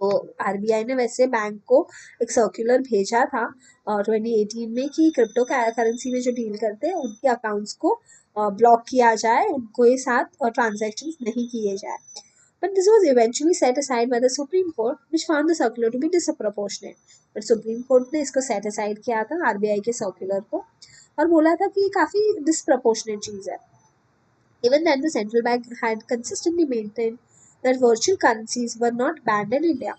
तो आरबीआई ने वैसे बैंक को एक सर्कुलर भेजा था 2018 में कि क्रिप्टो करेंसी में जो डील करते हैं उनके अकाउंट्स को ब्लॉक किया जाए, उनको साथ ट्रांजैक्शंस नहीं किए जाए। But this was eventually set aside by the Supreme Court, which found the circular to be disproportionate. But Supreme Court ने इसको set aside किया था आरबीआई के सर्कुलर को और बोला था कि ये काफ़ी disproportionate चीज़ है। Even then, the central bank had consistently maintained that virtual currencies were not banned in India.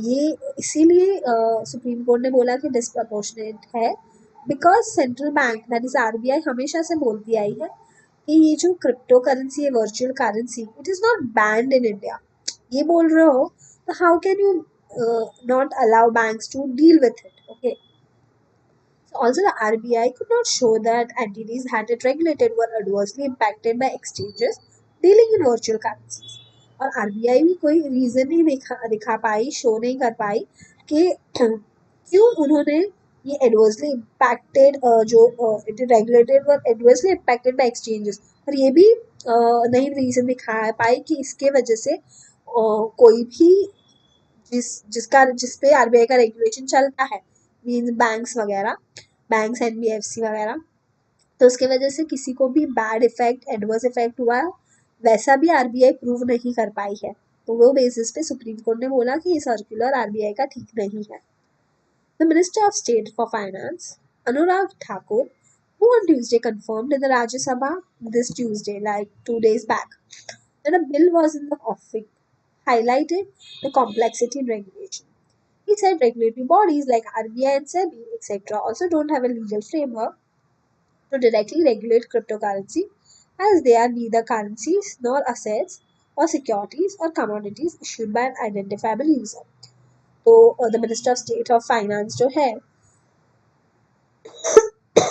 ये इसीलिए सुप्रीम कोर्ट ने बोला कि डिसप्रपोर्शनेट है, because central bank that is RBI हमेशा से बोलती आई है कि ये जो क्रिप्टो करेंसी है, virtual currency, it is not banned in India. ये बोल रहे हो तो how can you not allow banks to deal with it? Okay, also the RBI could not show that entities had it regulated were adversely impacted by exchanges dealing in virtual currencies. और RBI भी कोई reason नहीं दिखा पाई, show नहीं कर पाई कि क्यों उन्होंने ये एडवर्सली इम्पैक्टेड जो it regulated were adversely impacted by exchanges, और ये भी नहीं रीज़न दिखा पाई कि इसके वजह से कोई भी जिस पे आरबीआई का रेगुलेशन चलता है, मीन्स बैंक्स वगैरह, बैंक्स एनबीएफसी वगैरह, तो उसके वजह से किसी को भी बैड इफेक्ट, एडवर्स इफेक्ट हुआ, वैसा भी आरबीआई प्रूव नहीं कर पाई है। तो वो बेसिस पे सुप्रीम कोर्ट ने बोला कि ये सर्कुलर आरबीआई का ठीक नहीं है। The minister of state for finance Anurag Thakur, who on Tuesday confirmed in the Rajya Sabha this Tuesday, like 2 days back, that a bill was in the offing, highlighted the complexity in regulation. He said regulatory bodies like RBI and SEBI, etc., also don't have a legal framework to directly regulate cryptocurrency, as they are neither currencies nor assets or securities or commodities issued by an identifiable user. तो the minister of state of finance जो है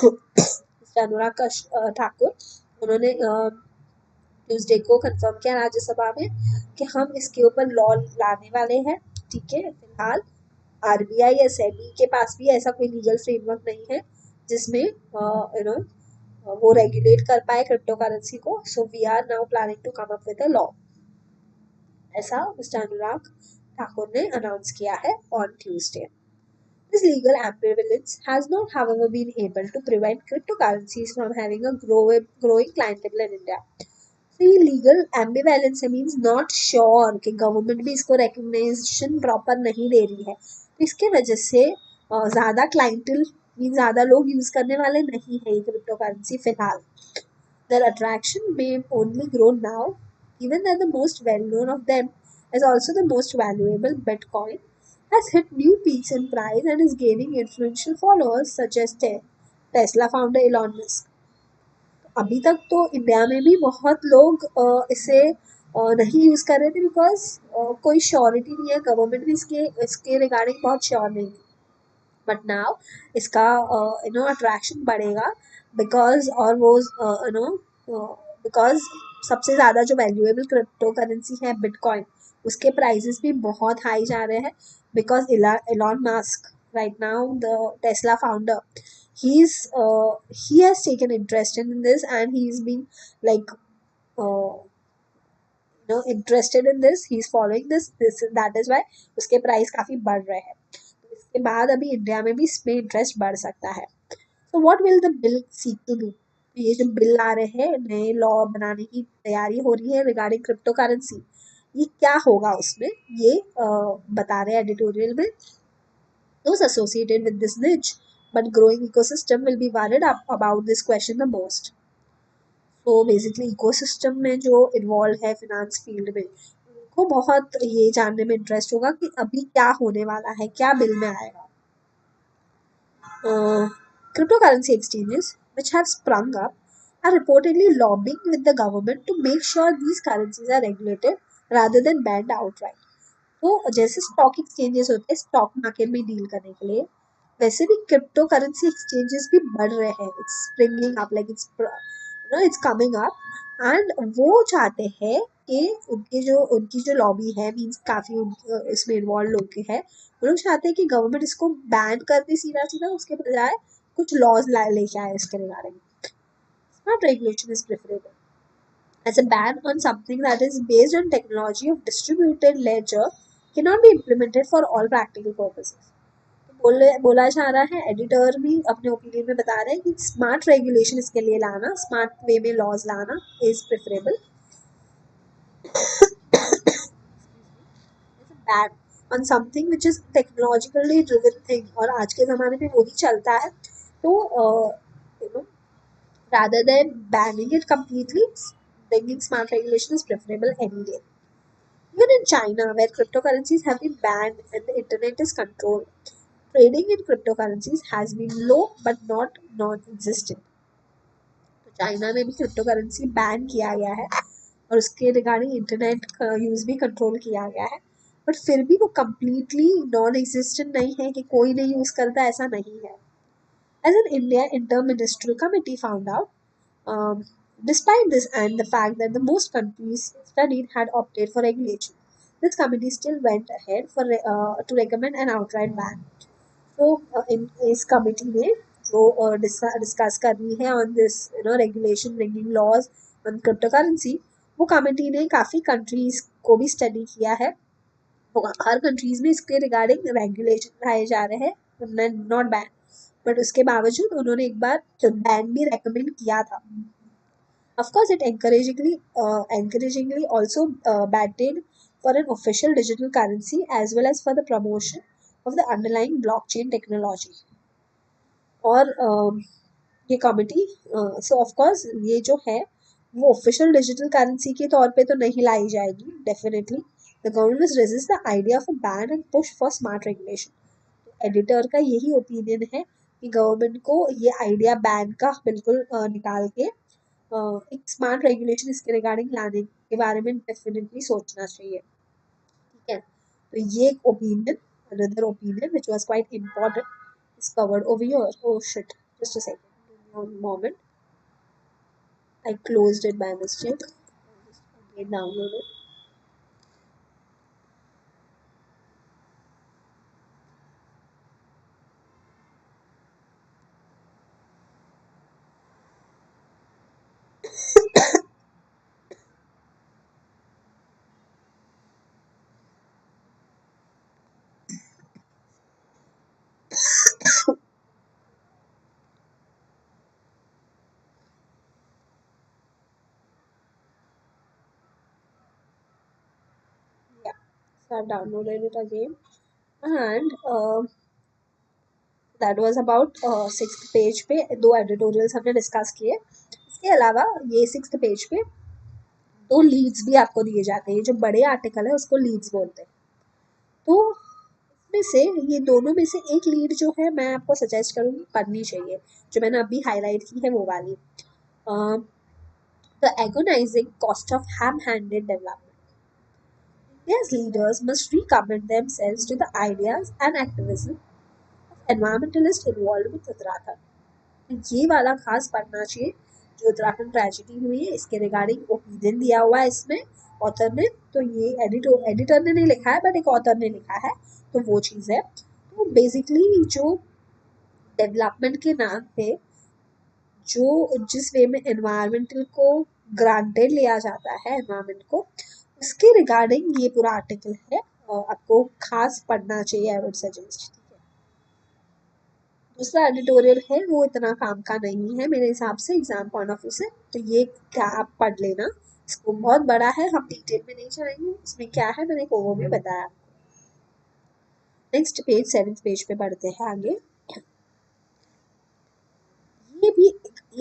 mister Anurag Thakur, उन्होंने Tuesday को confirm किया राज्यसभा में कि हम इसके ऊपर लॉ लाने वाले हैं। ठीक है, फिलहाल आरबीआई या सेबी के पास भी ऐसा कोई लीगल फ्रेमवर्क नहीं है जिसमें वो रेगुलेट कर पाए क्रिप्टो करेंसी को। So we are now planning to come up with a law, ऐसा मिस्टर अनुराग ठाकुर ने अनाउंस किया है on Tuesday. This legal ambivalence has not, however, been able to prevent cryptocurrencies from having a growing clientele in India. So ये legal ambivalence means not sure कि government भी इसको recognisation proper नहीं दे रही है, तो इसके वजह से ज़्यादा क्लाइंटल मीन ज़्यादा लोग यूज़ करने वाले नहीं है ये क्रिप्टो करेंसी फिलहाल। Their attraction may only grow now, given that the most well known of them is also the most valuable, Bitcoin, has hit new peaks in price and is gaining influential followers such as Tesla founder Elon Musk. अभी तक तो India में भी बहुत लोग इसे नहीं use कर रहे थे बिकॉज कोई श्योरिटी नहीं है, गवर्नमेंट भी इसके रिगार्डिंग बहुत श्योर नहीं है। बट नाउ इसका अट्रैक्शन बढ़ेगा बिकॉज और वो बिकॉज सबसे ज़्यादा जो वैल्यूएबल क्रिप्टो करेंसी है बिटकॉइन, उसके प्राइजेस भी बहुत हाई जा रहे हैं because Elon Musk, right now the Tesla founder, he has taken interest in this and he's been like interested in this, he's following this that is why उसके price काफी बढ़ रहे हैं। तो इसके बाद अभी इंडिया में भी इसमें इंटरेस्ट बढ़ सकता है। तो what will the bill seek to do, ये जो बिल आ रहे हैं, नए लॉ बनाने की तैयारी हो रही है रिगार्डिंग क्रिप्टो करेंसी, ये क्या होगा उसमें, ये बता रहे हैं एडिटोरियल में। Those associated with this niche but growing ecosystem will be worried about this question the most. So basically ecosystem में जो इन्वॉल्व है फिनांस फील्ड में, उनको बहुत ये जानने में इंटरेस्ट होगा कि अभी क्या होने वाला है, क्या बिल में आएगा। Cryptocurrency exchanges which have sprung up are reportedly lobbying with the government to make sure these currencies are regulated rather than banned outright. तो जैसे स्टॉक एक्सचेंजेस होते हैं स्टॉक मार्केट में डील करने के लिए, वैसे भी क्रिप्टो करेंसी एक्सचेंजेस भी बढ़ रहे हैं, it's springing up, like it's coming up, and वो चाहते हैं कि उनकी जो लॉबी है, मींस काफ़ी इसमें इन्वॉल्व लोग हैं, वो लोग चाहते हैं कि गवर्नमेंट इसको बैन कर दे सीधा सीधा, उसके बजाय कुछ लॉज लेके आए इसके regarding. Smart regulation is preferable as a ban on something that is based on technology of distributed ledger cannot be implemented for all practical purposes. बोला जा रहा है, एडिटर भी अपने ओपिनियन में बता रहे हैं कि स्मार्ट रेगुलेशन इसके लिए लाना, स्मार्ट वे में लॉज लाना is preferable. Ban on something which is technologically driven thing, और आज के ज़माने में वो भी चलता है, तो rather than banning it completely, bringing smart regulation is preferable any day. Even in China, where cryptocurrencies have been banned and the internet is controlled, trading in cryptocurrencies has been low but not non-existent. तो China में भी crypto currency ban किया गया है और उसके regarding internet का use भी कंट्रोल किया गया है, बट फिर भी वो कम्प्लीटली नॉन एग्जिस्टेंट नहीं है कि कोई नहीं यूज़ करता, ऐसा नहीं है। As an India Inter-Ministerial Committee found out, despite this and the fact that the most countries studied had opted for regulation, this committee still went ahead to recommend an outright ban. So, in इस committee ने जो discuss करनी है on this regulation bringing laws on cryptocurrency, वो committee ने काफ़ी countries को भी study किया है हर कंट्रीज में इसके रिगार्डिंग रेगुलेशन लाए जा रहे हैं, नॉट बैन, बट उसके बावजूद उन्होंने एक बार बैन भी रेकमेंड किया था. Of course, it encouragingly also batted for an official digital currency as well as for the promotion of the underlying blockchain technology. और ये कमिटी सो ऑफ कोर्स ये जो है वो ऑफिशियल डिजिटल करेंसी के तौर पे तो नहीं लाई जाएगी definitely. The government resist the idea of a ban and push for smart regulation. Editor का यही ओपिनियन है कि गवर्नमेंट को ये आइडिया बैन का बिल्कुल निकाल के एक स्मार्ट रेगुलेशन इसके रिगार्डिंग लाने के बारे में डेफिनेटली सोचना चाहिए. ठीक है, तो ये एक opinion, another opinion which was quite important is covered over here. Oh shit, just a second, give me a moment. I closed it by mistake. Just again download it. Yeah, so I've downloaded it again, and that was about 6th page पे दो editorials हमने discuss किए. इसके अलावा ये 6th page पे दो Leeds भी आपको दिए जाते हैं. जो बड़े आर्टिकल है उसको लीड्स बोलते हैं. तो इसमें से ये दोनों में से एक लीड जो है मैं आपको सजेस्ट करूँगी पढ़नी चाहिए, जो मैंने अभी हाईलाइट की है वो वाली. The agonizing cost of ham-handed development. India's leaders must recommit themselves to the ideas and activism of environmentalists involved with Uttarakhand. ये वाला खास पढ़ना चाहिए. जो उत्तराखंड ट्रेजिडी हुई है इसके रिगार्डिंग ओपिनियन दिया हुआ है इसमें ऑथर ने. तो ये एडिटर ने नहीं लिखा है बट एक ऑथर ने लिखा है, तो वो चीज़ है. तो बेसिकली जो डेवलपमेंट के नाम पे जो जिस वे में एनवायरमेंटल को ग्रांटेड लिया जाता है, एनवायरमेंट को, उसके रिगार्डिंग ये पूरा आर्टिकल है. आपको खास पढ़ना चाहिए, आई वुड सजेस्ट. ठीक है, दूसरा एडिटोरियल है वो इतना काम का नहीं है मेरे हिसाब से एग्जाम पॉइंट ऑफ व्यू से, तो ये क्या आप पढ़ लेना. इसको बहुत बड़ा है, हम डिटेल में नहीं जाएंगे. इसमें क्या है मैंने एक ओवरव्यू बताया. नेक्स्ट पेज 7th पेज पे पढ़ते हैं आगे. ये भी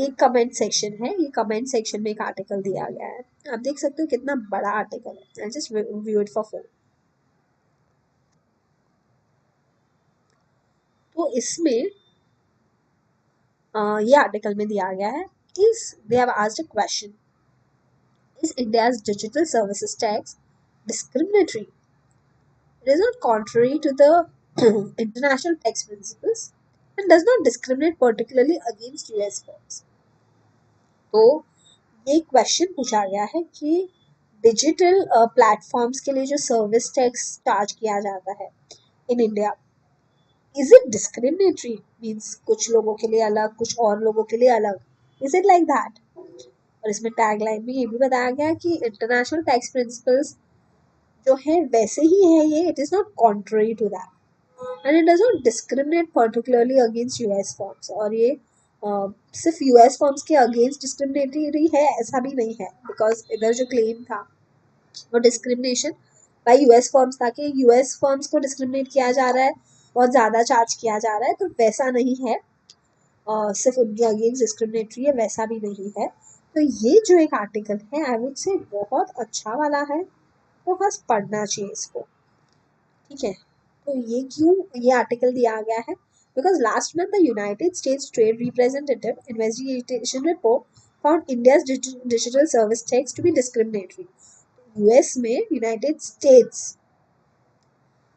एक कमेंट सेक्शन है. ये कमेंट सेक्शन में एक आर्टिकल दिया गया है. आप देख सकते हो कितना बड़ा आर्टिकल है. I just view it for full. तो इसमें ये आर्टिकल में दिया गया है is they have asked a question, is India's digital services tax discriminatory? It is not contrary to the international tax principles and does not discriminate particularly against US firms. तो ये question पूछा गया है कि डिजिटल प्लेटफॉर्म्स के लिए जो service tax charge किया जाता है in India, is it discriminatory? Means कुछ लोगों के लिए अलग, कुछ और लोगों के लिए अलग. Is it like that? और इसमें टैगलाइन में ये भी बताया गया कि इंटरनेशनल टैक्स प्रिंसिपल्स जो है वैसे ही है ये. It is not contrary to that and it does not discriminate particularly against US firms. और ये सिर्फ यूएस फॉर्म्स के अगेंस्ट डिस्क्रिमिनेटरी है ऐसा भी नहीं है, बिकॉज इधर जो क्लेम था वो डिस्क्रिमिनेशन बाय यूएस फॉर्म्स था कि यूएस फॉर्म्स को डिस्क्रिमिनेट किया जा रहा है, बहुत ज़्यादा चार्ज किया जा रहा है. तो वैसा नहीं है, सिर्फ उनके अगेंस्ट डिस्क्रिमिनेटरी है वैसा भी नहीं है. तो ये जो एक आर्टिकल है आई वुड से बहुत अच्छा वाला है, तो बस पढ़ना चाहिए इसको. ठीक है, तो ये क्यों ये आर्टिकल दिया गया है? Because last month the United States trade representative investigation report found India's digital service tax to be discriminatory. US में यूनाइटेड स्टेट्स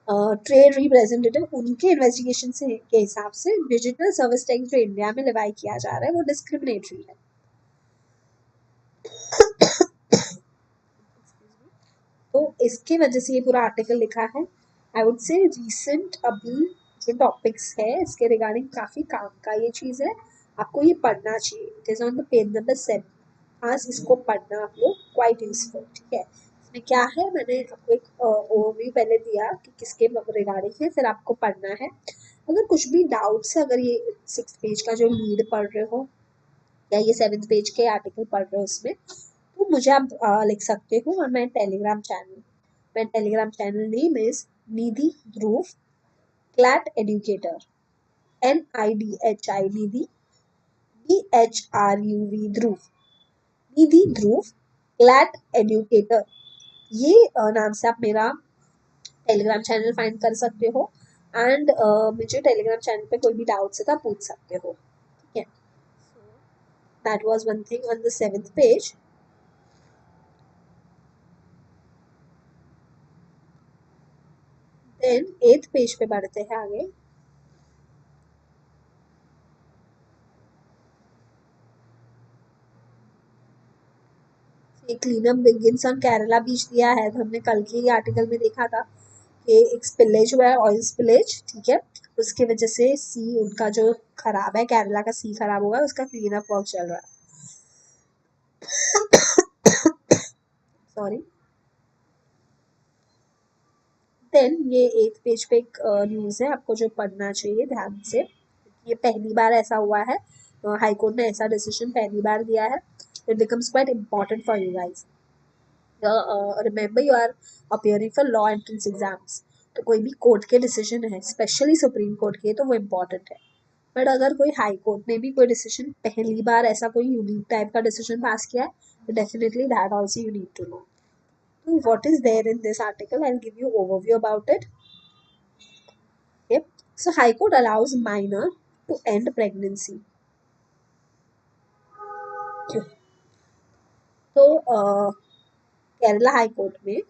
ट्रेड रिप्रेजेंटेटिव उनके इन्वेस्टिगेशन से के हिसाब से डिजिटल सर्विस टैक्स जो इंडिया में लेवाई किया जा रहा है वो डिस्क्रिमिनेटरी है. तो इसके वजह से ये पूरा आर्टिकल लिखा है. आई वुड से रिसेंट अभी जो टॉपिक्स है इसके रिगार्डिंग काफ़ी काम का ये चीज़ है. आपको ये पढ़ना चाहिए. It is on the page number 7. आज इसको पढ़ना आप लोग क्वाइट यूजफुल. ठीक है, में क्या है, मैंने आपको एक ओवरव्यू पहले दिया कि किसके रिगार्डिंग है, फिर आपको पढ़ना है। अगर कुछ भी डाउट्स है, अगर ये 6 पेज का जो लीड पढ़ रहे हो या ये 7 पेज के आर्टिकल पढ़ रहे हो उसमें, तो मुझे आप लिख सकते हो। और मैं Telegram channel name is Nidhi Dhruv CLAT educator, NIDHI Nidhi, DHRUV Dhruv, Nidhi Dhruv CLAT educator, ये नाम से आप मेरा टेलीग्राम चैनल फाइंड कर सकते हो। एंड मुझे टेलीग्राम चैनल पे कोई भी डाउट्स है तो आप पूछ सकते हो, ठीक है। That was one thing on the 7th page. Then 8th page पे बढ़ते हैं आगे। Cleanup begins on Kerala beach दिया है, तो हमने कल के ही आर्टिकल में देखा था कि एक स्पिलेज हुआ है, ऑयल स्पिलेज, ठीक है। उसकी वजह से सी उनका जो खराब है, केरला का सी खराब हुआ है, उसका क्लीनअप वर्क चल रहा है। सॉरी। देन ये 8th पेज पे एक न्यूज़ है, आपको जो पढ़ना चाहिए ध्यान से। ये पहली बार ऐसा हुआ है, हाई कोर्ट ने ऐसा डिसीजन पहली बार दिया है। It becomes quite important for you guys. Remember you are appearing for law entrance exams, तो कोई भी कोर्ट के डिसीजन है, स्पेशली सुप्रीम कोर्ट के, तो वो इम्पोर्टेंट है। बट अगर कोई हाई कोर्ट ने भी कोई डिसीजन पहली बार ऐसा कोई यूनिक टाइप का डिसीजन पास किया है, तो definitely that also you need to know. So what is there in this article? I'll give you overview about it. Okay. So High Court allows minor to end pregnancy. तो Kerala high court में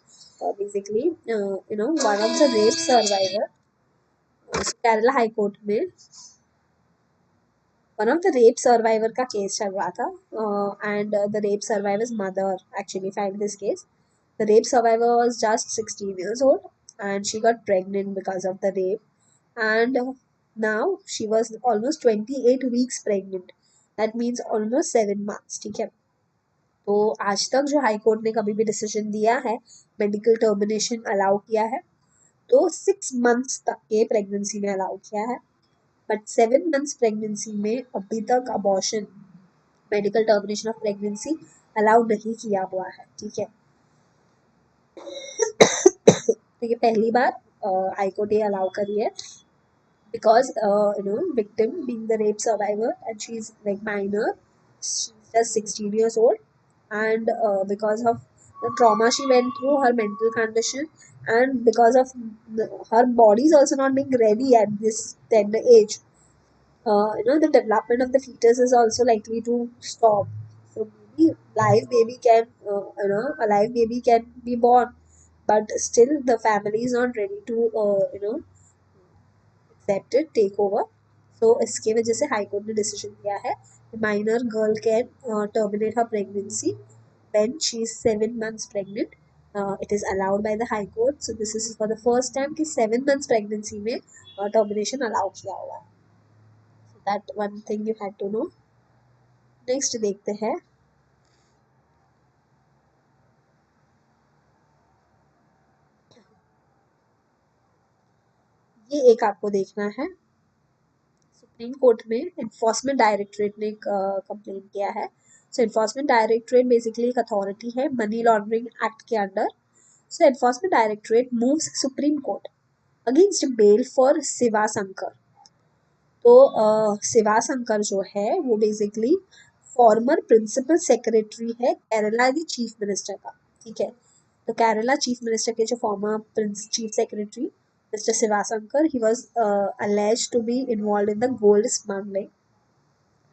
basically one of the rape survivor, Kerala high court में one of the rape survivor का case चल रहा था, and the rape survivor's mother actually filed this case. The rape survivor was just 16 years old and she got pregnant because of the rape. And now she was almost 28 weeks pregnant. That means almost 7 months. ठीक है। तो आज तक जो high court ने कभी भी decision दिया है, मेडिकल टर्मिनेशन अलाउ किया है, तो 6 मंथ्स तक के प्रेगनेंसी में अलाउ किया है। बट 7 मंथ्स प्रेगनेंसी में अभी तक abortion, medical termination of pregnancy allow नहीं किया हुआ है, ठीक है। तो ये पहली बार हाई कोर्ट ये अलाउ करी है, because victim being the rape survivor and she's like minor, she's just 16 years old, and because of the trauma she went through, her mental condition, and because of her body is also not being ready at this tender age, the development of the fetus is also likely to stop. So maybe a live baby can be born, but still the family is not ready to accept it, take over. So इसके वजह से high court ने decision दिया है, minor girl can terminate her pregnancy when she is 7 months pregnant. It is allowed by the high court. So this is for the first time कि 7 months pregnancy में termination allow किया हुआ है. So that one thing you had to know. Next देखते हैं. ये एक आपको देखना है, सुप्रीम कोर्ट में एनफोर्समेंट डायरेक्टरेट ने कंप्लेन किया है. सो एनफोर्समेंट डायरेक्टरेट बेसिकली एक अथॉरिटी है मनी लॉन्ड्रिंग एक्ट के under. So enforcement directorate moves supreme court against bail for Shivashankar. तो शिवाशंकर जो है वो बेसिकली फॉर्मर प्रिंसिपल सेक्रेटरी है केरला के चीफ मिनिस्टर का, ठीक है। तो केरला चीफ मिनिस्टर के जो former chief secretary mister Shivashankar, he was alleged to be involved in the gold smuggling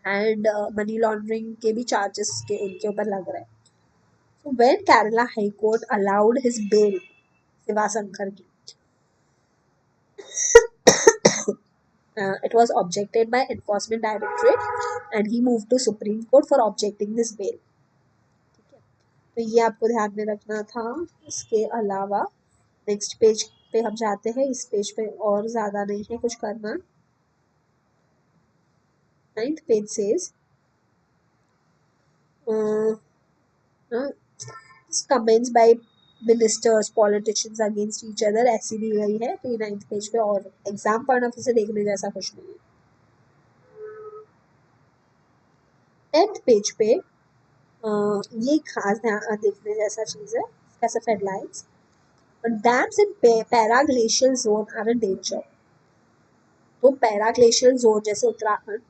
and money laundering के भी charges के उनके ऊपर लग रहे हैं. So when Kerala High Court allowed his bail, Shivashankar की, it was objected by Enforcement Directorate and he moved to Supreme Court for objecting this bail. ठीक है, तो ये आपको ध्यान में रखना था. इसके अलावा नेक्स्ट पेज पे हम जाते हैं. इस पेज पे और ज़्यादा नहीं है कुछ करना. 9th page says comments by ministers politicians against each other ऐसी दी गई है। तो ये 9th पेज पे और एग्जाम पॉइंट ऑफ व्यू से देखने जैसा कुछ नहीं है। 10th पेज पे ये खास ध्यान देखने जैसा चीज है। इसका sub headlines, dams in paraglacial zone are a danger. तो पैराग्लेशियल जोन जैसे उत्तराखंड,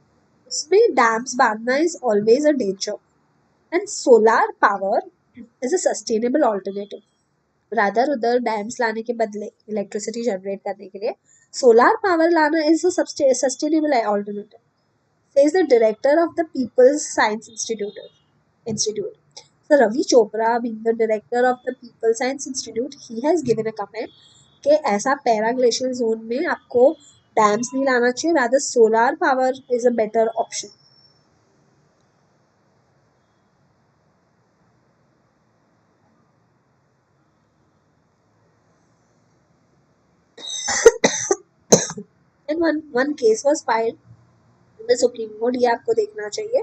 उसमें डैम्स बांधना is always a danger, and solar power is a sustainable alternative. Rather उधर डैम्स लाने के बदले इलेक्ट्रिसिटी जनरेट करने के लिए सोलार पावर लाना is a sustainable alternative, says the director of the People's Science Institute. So Ravi Chopra, being the director of the People's Science Institute, he has given a comment कि ऐसा paraglacial zone में आपको dams नहीं लाना चाहिए, rather solar power is a better option. And one case was filed in the Supreme Court, ये आपको देखना चाहिए,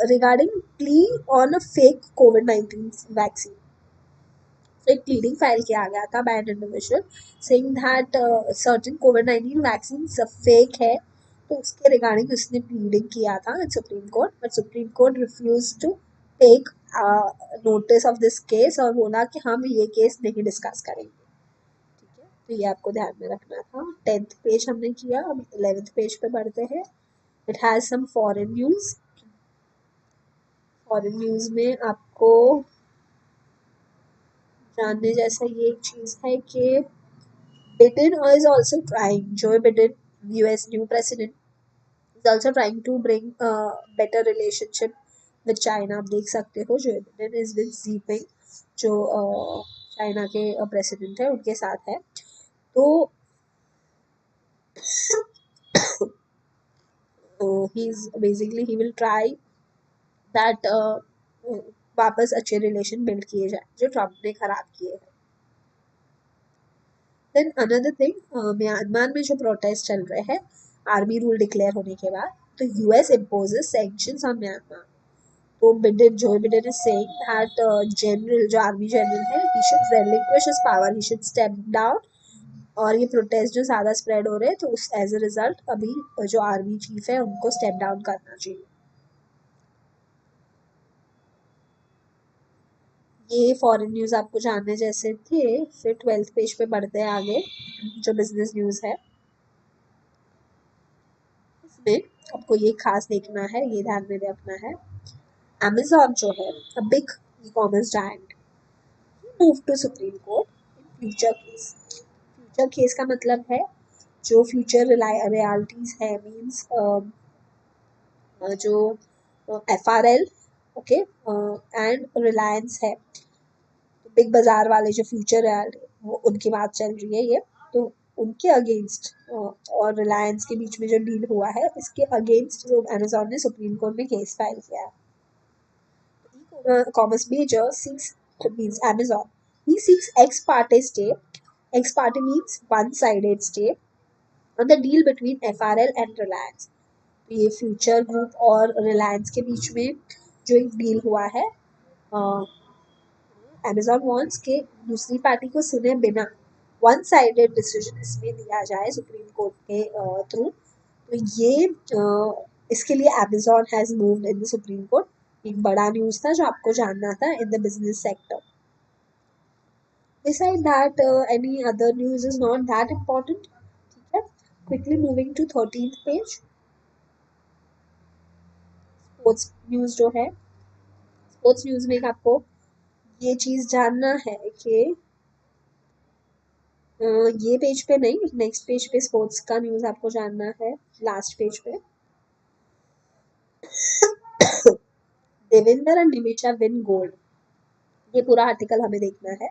regarding plea on a fake COVID-19 vaccine. So एक pleading फाइल किया गया था by an individual saying that certain COVID-19 vaccines fake है, तो उसके रिगार्डिंग उसने pleading किया था in Supreme Court, but Supreme Court refused to take notice of this case और बोला कि हम ये केस नहीं डिस्कस करेंगे। ठीक है, तो ये आपको ध्यान में रखना था। 10th पेज हमने किया, अब 11th पेज पे बढ़ते हैं। It has some foreign news. Foreign news में आपको जानने जैसा ये एक चीज है कि Biden is also trying, Joe Biden, US new president, is also trying to bring a better relationship with China. आप देख सकते हो Joe Biden is with Xi Jinping, जो चाइना के प्रेसिडेंट है, उनके साथ है। तो he will try that वापस अच्छे रिलेशन बिल्ड किए जाए जो ट्रम्प ने खराब किए हैं। देन अनदर थिंग, म्यांमार में जो प्रोटेस्ट चल रहे हैं आर्मी रूल डिक्लेयर होने के बाद, तो US imposes sanctions on Myanmar. तो Joe Biden is saying that general, जो आर्मी जनरल है, he should relinquish his power, he should step down। और ये प्रोटेस्ट जो ज़्यादा स्प्रेड हो रहे हैं, तो उस एज अ रिजल्ट अभी जो आर्मी चीफ है उनको स्टेप डाउन करना चाहिए। ये फॉरेन न्यूज़ आपको जानने जैसे थे। फिर 12th पेज पे बढ़ते हैं आगे, जो बिजनेस न्यूज़ है इसमें आपको ये खास देखना है, ये ध्यान में रखना है। Amazon जो है, a big e-commerce giant, move to supreme court in future case. Future case का मतलब है जो फ्यूचर रियलिटीज है, मीन्स जो FRL, ओके, एंड रिलायंस है, तो बिग बाजार वाले जो फ्यूचर रियलिटी, वो उनकी बात चल रही है ये। तो उनके अगेंस्ट और रिलायंस के बीच में जो डील हुआ है, इसके अगेंस्ट अमेजोन ने सुप्रीम कोर्ट में केस फाइल किया है। E-commerce major seeks, means Amazon, he seeks ex parte stay. Ex parte means one-sided stay on the deal between FRL and Reliance. ये फ्यूचर ग्रुप और रिलायंस के बीच में जो एक डील हुआ है, Amazon wants के दूसरी पार्टी को सुने बिना वन साइडेड डिसीजन इसमें दिया जाए सुप्रीम कोर्ट के थ्रू। तो ये इसके लिए Amazon has moved in the supreme court. एक बड़ा न्यूज़ था जो आपको जानना था in the business sector. Beside that, any other news is not that important. ठीक है, quickly moving to 13th page, sports news जो है। स्पोर्ट्स न्यूज़ में आपको ये चीज़ जानना है कि ये पेज पे नहीं, नेक्स्ट पेज पे स्पोर्ट्स का न्यूज़ आपको जानना है, लास्ट पेज पे। Devendra and Nimisha win gold, ये पूरा आर्टिकल हमें देखना है।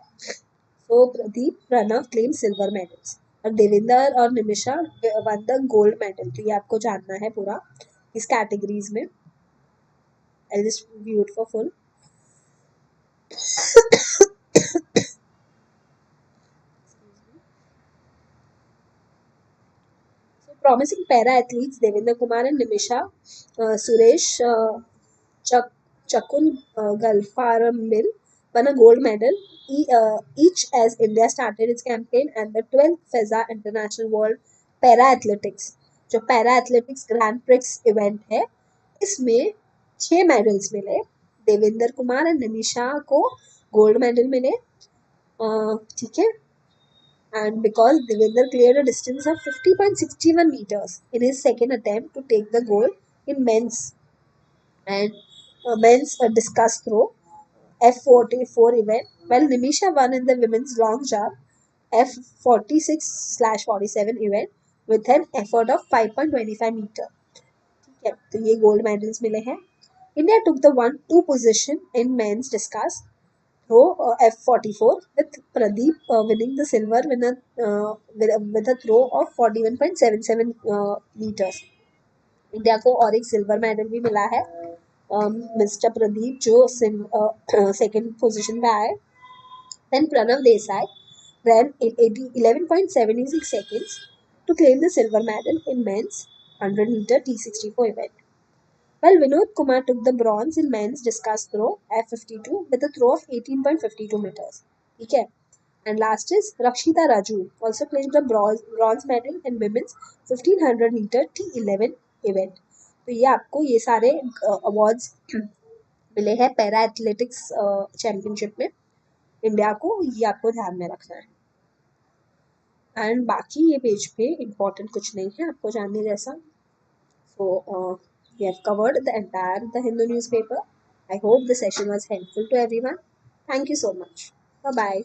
So Pradeep, Pranav claim silver medals, और देवेंद्र और Nimisha won the gold medal. तो ये आपको जानना है पूरा इस कैटेगरीज में। I'll just view it for full. So promising para athletes Devendra Kumar and Nimisha Suresh Chakun Galfaramil won a gold medal each as India started its campaign at the 12th FEZA International World Para Athletics. जो para athletics grand prix event है, इसमें 6 medals मिले. Devendra Kumar and Nimisha को gold medal मिले. ठीक है. And because Devendra cleared a distance of 50.61 meters in his second attempt to take the goal in men's and men's discus throw F44 event, while Nimisha won in the women's long jump F46/47 event with an effort of 5.25 meter. ठीक है, तो ये gold medals मिले हैं. India took the 1-2 position in men's discus throw F44 with Pradeep winning the silver with a throw of 41.77 meters. India को और एक silver medal भी मिला है. मिस्टर प्रदीप जो सेकंड पोजीशन पे आए. Then Pranav Desai ran in 11.76 seconds to claim the silver medal in men's 100-meter T64 event. While Vinod Kumar took the bronze in men's discus throw F52 with a throw of 18.52 meters. ठीक है. And last is Rakshita Raju also claimed the bronze medal in women's 1500 meter T11 event. तो ये आपको ये सारे awards मिले हैं para athletics championship में इंडिया को. ये आपको ध्यान में रखना है. एंड बाकी ये पेज पे इम्पोर्टेंट कुछ नहीं है आपको जानने जैसा. So we have covered the entire the Hindu newspaper. I hope the session was helpful to everyone. Thank you so much. Bye bye.